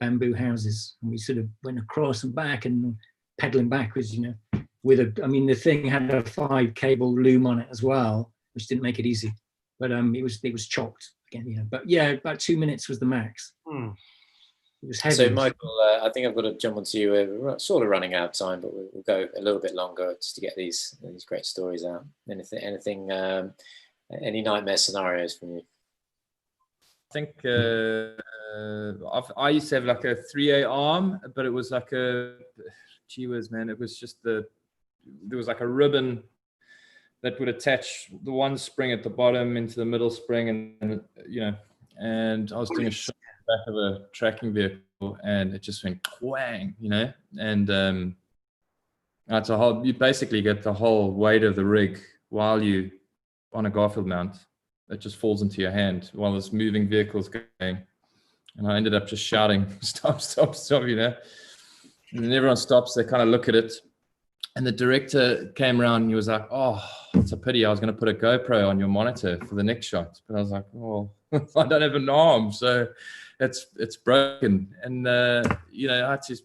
S4: bamboo houses, and we sort of went across and back and pedaling backwards, you know, with I mean, the thing had a 5 cable loom on it as well, which didn't make it easy, but it was chopped again, you know. But yeah, about 2 minutes was the max. It was heavy.
S2: So Michael, I think I've got to jump onto you. We're sort of running out of time, but we'll go a little bit longer just to get these great stories out. Anything, any nightmare scenarios from you?
S1: I think I used to have like a 3A arm, but it was like gee whiz, man, it was just there was like a ribbon that would attach the one spring at the bottom into the middle spring, and you know, and I was doing a shot in the back of a tracking vehicle, and it just went whang, you know, and it's a whole. You basically get the whole weight of the rig while you on a Garfield mount. It just falls into your hand while this moving vehicle's going, and I ended up just shouting, "Stop! Stop! Stop!" You know, and then everyone stops. They kind of look at it. And the director came around and he was like, "Oh, it's a pity. I was going to put a GoPro on your monitor for the next shot." But I was like, "Oh, I don't have an arm, so it's broken." And you know, I had to,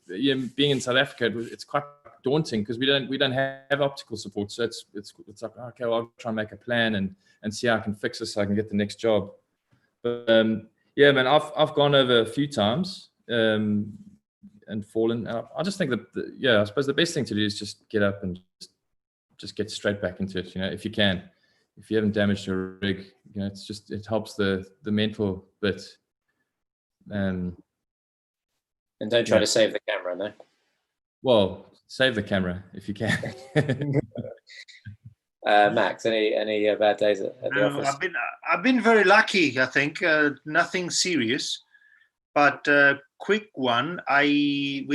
S1: being in South Africa, it's quite daunting because we don't have optical support. So it's like, okay, well, I'll try and make a plan and see how I can fix this so I can get the next job. But yeah, man, I've gone over a few times. And fallen. I just think that, I suppose the best thing to do is just get up and just get straight back into it. You know, if you can, if you haven't damaged your rig, you know, it helps the mental bit. And
S2: don't try to save the camera, no.
S1: Well, save the camera if you can.
S2: Max, any bad days at the office?
S3: I've been very lucky. I think nothing serious. But quick one, I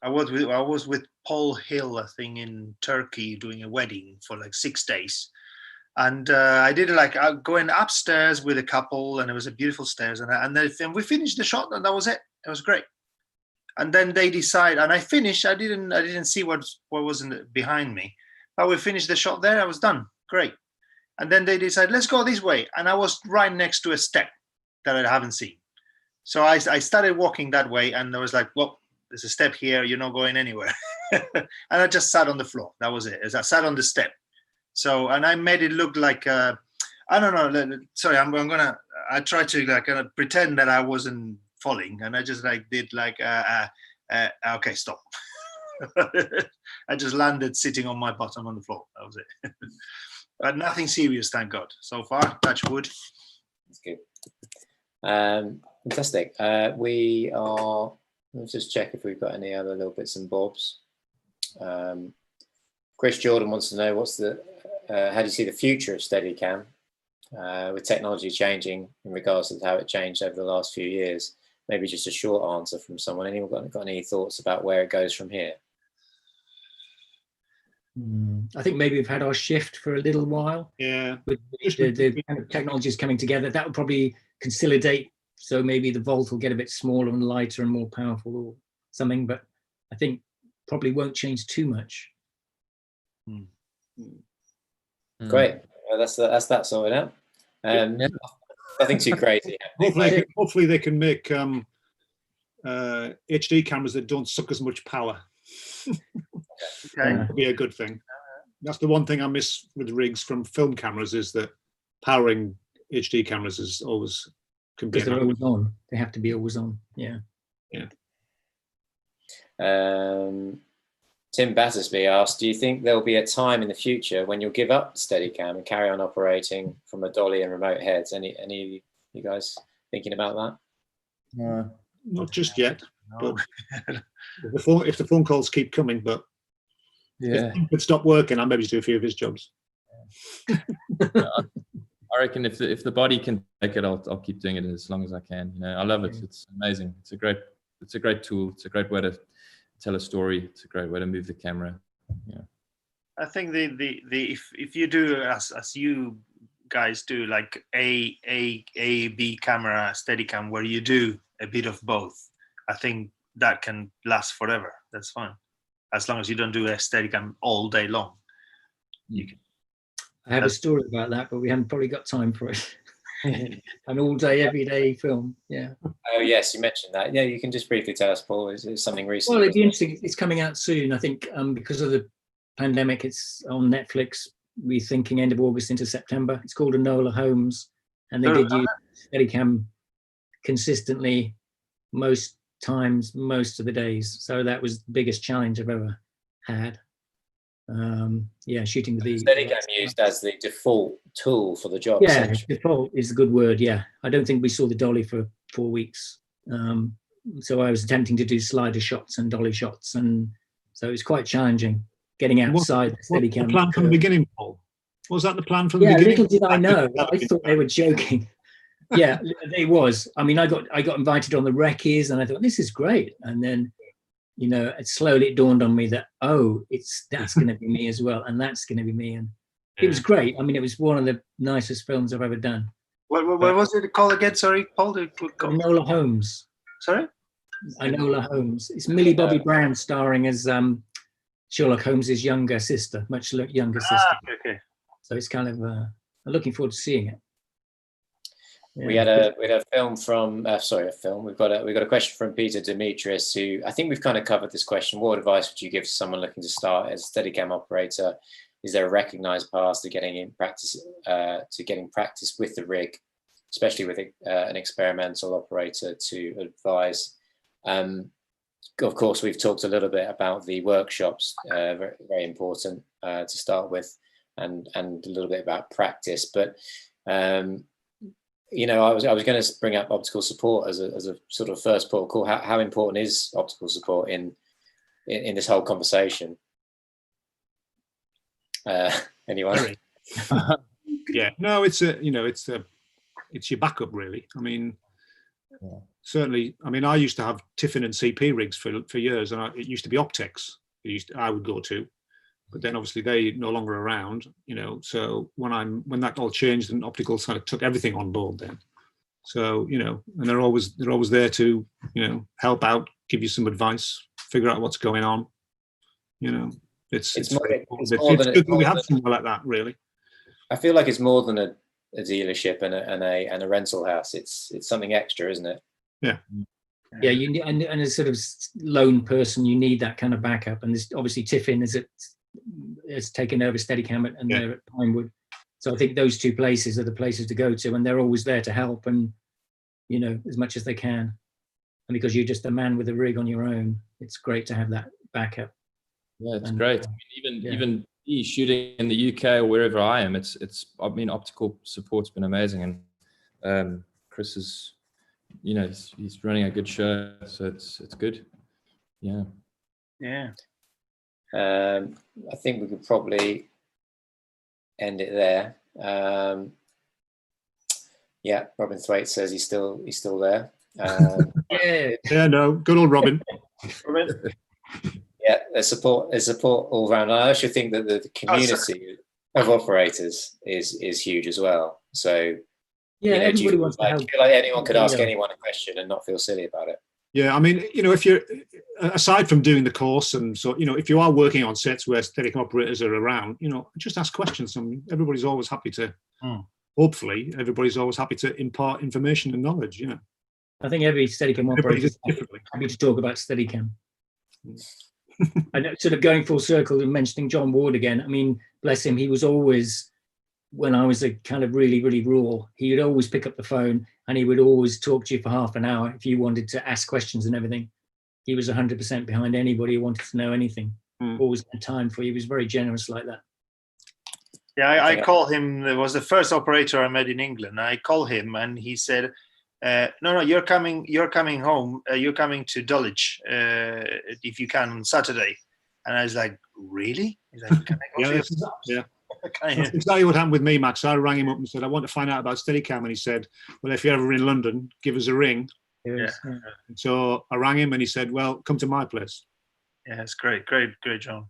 S3: was with Paul Hill, I think, in Turkey doing a wedding for like 6 days, and I did going upstairs with a couple, and it was a beautiful stairs, and we finished the shot, and that was it. It was great. And then they decide, and I finished. I didn't see what was behind me, but we finished the shot there. I was done. Great. And then they decide, let's go this way, and I was right next to a step that I haven't seen. So I started walking that way, and I was like, well, there's a step here, you're not going anywhere. And I just sat on the floor. That was it. As I sat on the step. So, and I made it look like, I don't know, sorry, I tried to kind of pretend that I wasn't falling, and I just did okay, stop. I just landed sitting on my bottom on the floor. That was it. But nothing serious, thank God. So far, touch wood.
S2: That's good. Fantastic. Let's just check if we've got any other little bits and bobs. Chris Jordan wants to know how do you see the future of Steadicam with technology changing in regards to how it changed over the last few years? Maybe just a short answer from someone. Anyone got any thoughts about where it goes from here?
S4: I think maybe we've had our shift for a little while.
S5: Yeah.
S4: With the kind of technologies coming together, that would probably consolidate. So maybe the volt will get a bit smaller and lighter and more powerful or something, but I think probably won't change too much.
S2: Great. Well, that's that sorted out. Nothing too crazy.
S5: Hopefully they can make HD cameras that don't suck as much power.
S3: Okay.
S5: That'd be a good thing. That's the one thing I miss with rigs from film cameras, is that powering HD cameras is always
S4: because they're always on. They have to be always on. Yeah.
S2: Tim Battersby asked, do you think there'll be a time in the future when you'll give up Steadicam and carry on operating from a dolly and remote heads? Any you guys thinking about that?
S5: Not just yet. No. But if the phone calls keep coming, but if he could stop working, I'll maybe do a few of his jobs.
S1: I I reckon if the body can take it, I'll keep doing it as long as I can. You know, I love it. It's amazing. It's a great tool. It's a great way to tell a story. It's a great way to move the camera. Yeah.
S3: I think if you do as you guys do, like a B camera Steadicam, where you do a bit of both, I think that can last forever. That's fine, as long as you don't do a Steadicam all day long. You can.
S4: I have a story about that, but we haven't probably got time for it. An all day, every day film. Yeah.
S2: Oh yes, you mentioned that. Yeah, you can just briefly tell us, Paul. Is something recent?
S4: Well, it'd be interesting. It's coming out soon. I think because of the pandemic, it's on Netflix. We're thinking end of August into September. It's called Enola Holmes, and they did use Steadicam consistently most times, most of the days. So that was the biggest challenge I've ever had. Shooting with the
S2: Steadicam used as the default tool for the job.
S4: Yeah, default is a good word. Yeah, I don't think we saw the dolly for 4 weeks. So I was attempting to do slider shots and dolly shots, and so it was quite challenging getting outside the Steadicam.
S5: What the plan from the beginning, Paul? Was that the plan from the beginning?
S4: Yeah, little did I know. I thought they were joking. Yeah, it was. I mean, I got invited on the recce's, and I thought this is great. And then, you know, it dawned on me that that's going to be me as well, and that's going to be me. And it was great. I mean, it was one of the nicest films I've ever done.
S3: What was it called again? Sorry, Paul.
S4: Enola Holmes.
S3: Sorry,
S4: Enola Holmes. It's Millie Bobby Brown starring as Sherlock Holmes's younger sister, much younger sister.
S3: Okay.
S4: So it's kind of. I'm looking forward to seeing it. Yeah.
S2: We had a film from a film. We've got a question from Peter Demetrius, who I think we've kind of covered this question. What advice would you give to someone looking to start as a Steadicam operator? Is there a recognised path to getting practice with the rig, especially with an experimental operator to advise? Of course, we've talked a little bit about the workshops, very, very important to start with, and a little bit about practice. But you know, I was going to bring up optical support as a sort of first port of call. How important is optical support in this whole conversation? Anyone?
S5: Yeah, no, it's your backup really. I mean, certainly. I mean, I used to have Tiffin and CP rigs for years, and it used to be Optex. I would go to, but then obviously they no longer around. You know, so when that all changed and optical kind of took everything on board then. So you know, and they're always there to help out, give you some advice, figure out what's going on. You know. It's good that we have somewhere like that, really.
S2: I feel like it's more than a dealership and a rental house. It's something extra, isn't it?
S5: Yeah.
S4: Yeah, you need, and as a sort of lone person, you need that kind of backup. And this obviously Tiffin has taken over Steadicam and they're at Pinewood. So I think those two places are the places to go to, and they're always there to help and as much as they can. And because you're just a man with a rig on your own, it's great to have that backup.
S1: Yeah, it's great. I mean, even shooting in the UK or wherever I am, I mean, optical support's been amazing, and Chris is, he's running a good show, so it's good. Yeah.
S3: Yeah.
S2: I think we could probably end it there. Yeah, Robin Thwaite says he's still there.
S5: Yeah, no, good old Robin.
S2: Robin. Yeah, there's support all around. I actually think that the community of operators is huge as well. So
S4: yeah, everybody wants to help.
S2: I feel like anyone could ask anyone a question and not feel silly about it.
S5: Yeah, I mean, if you're aside from doing the course, and so if you are working on sets where Steadicam operators are around, just ask questions. I mean, everybody's always happy to. Hopefully, everybody's always happy to impart information and knowledge.
S4: I think every Steadicam operator is happy to talk about Steadicam. And sort of going full circle and mentioning John Ward again, I mean, bless him, he was always, when I was a kind of really, really raw, he would always pick up the phone and he would always talk to you for half an hour if you wanted to ask questions and everything. He was 100% behind anybody who wanted to know anything. Always had time for you. He was very generous like that.
S3: Yeah, I call him, it was the first operator I met in England. I called him and he said, no, you're coming home. You're coming to Dulwich if you can on Saturday. And I was like, really? He's like, can I go to your house?
S5: That's exactly what happened with me, Max. I rang him up and said, I want to find out about Steadicam. And he said, well, if you're ever in London, give us a ring.
S4: Yes,
S3: Yeah.
S4: yeah.
S5: So I rang him and he said, well, come to my place.
S3: Yeah, it's great, John.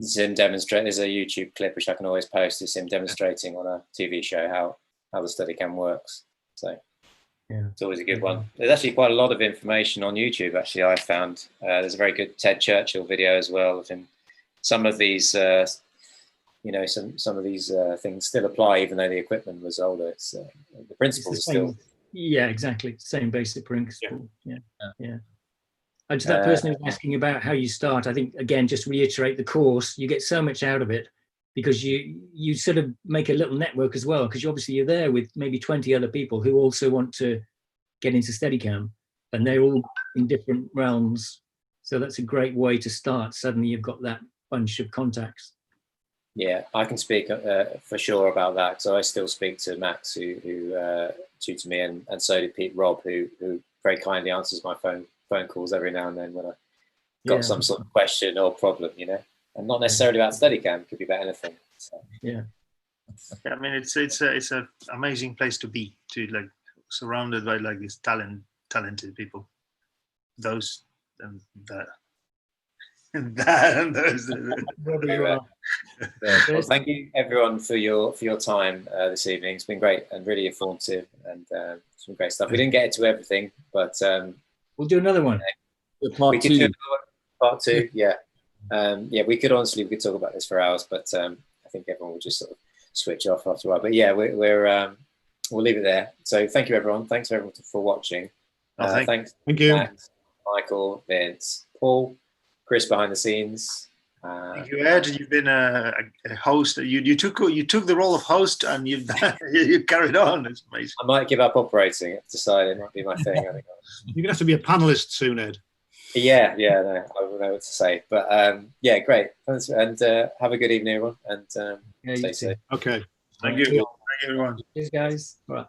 S2: It's him demonstrate. There's a YouTube clip which I can always post. It's him demonstrating on a TV show how the Steadicam works. So
S4: Yeah.
S2: it's always a good one. There's actually quite a lot of information on YouTube. Actually, I found there's a very good Ted Churchill video as well of him. Some of these, some of these things still apply, even though the equipment was older. It's the principles are still.
S4: Yeah, exactly. Same basic principle. Yeah. And to that
S2: Uh,
S4: person who's asking about how you start, I think, again, just reiterate the course. You get so much out of it because you sort of make a little network as well, because obviously you're there with maybe 20 other people who also want to get into Steadicam, and they're all in different realms. So that's a great way to start. Suddenly you've got that bunch of contacts.
S2: Yeah, I can speak for sure about that. So I still speak to Max, who tutored me, and so did Pete Robb, who very kindly answers my phone calls every now and then when I got some sort of question or problem, and not necessarily about Steadicam. It could be about anything. So.
S4: Yeah.
S3: Yeah, I mean, it's an amazing place to be, like surrounded by like these talented people. Those and that. And those.
S2: Well, thank you everyone for your time this evening. It's been great and really informative and some great stuff. We didn't get into everything, but
S4: we'll do another one.
S2: Part two. Part two, yeah. We could talk about this for hours, but I think everyone will just sort of switch off after a while. But yeah, we'll leave it there. So thank you everyone. Thanks everyone for watching. Thanks.
S5: Thank you.
S2: Max, Michael, Vince, Paul, Chris behind the scenes.
S3: Thank you, Ed. You've been a host. You took the role of host, and you carried on. It's amazing.
S2: I might give up operating. I've decided it might be my thing. I think.
S5: You're gonna have to be a panelist soon, Ed.
S2: Yeah, no, I don't know what to say, but great. Thanks, and have a good evening, everyone, and stay safe.
S5: Okay.
S3: Thank you. Thank you, everyone.
S4: Cheers, guys. All right.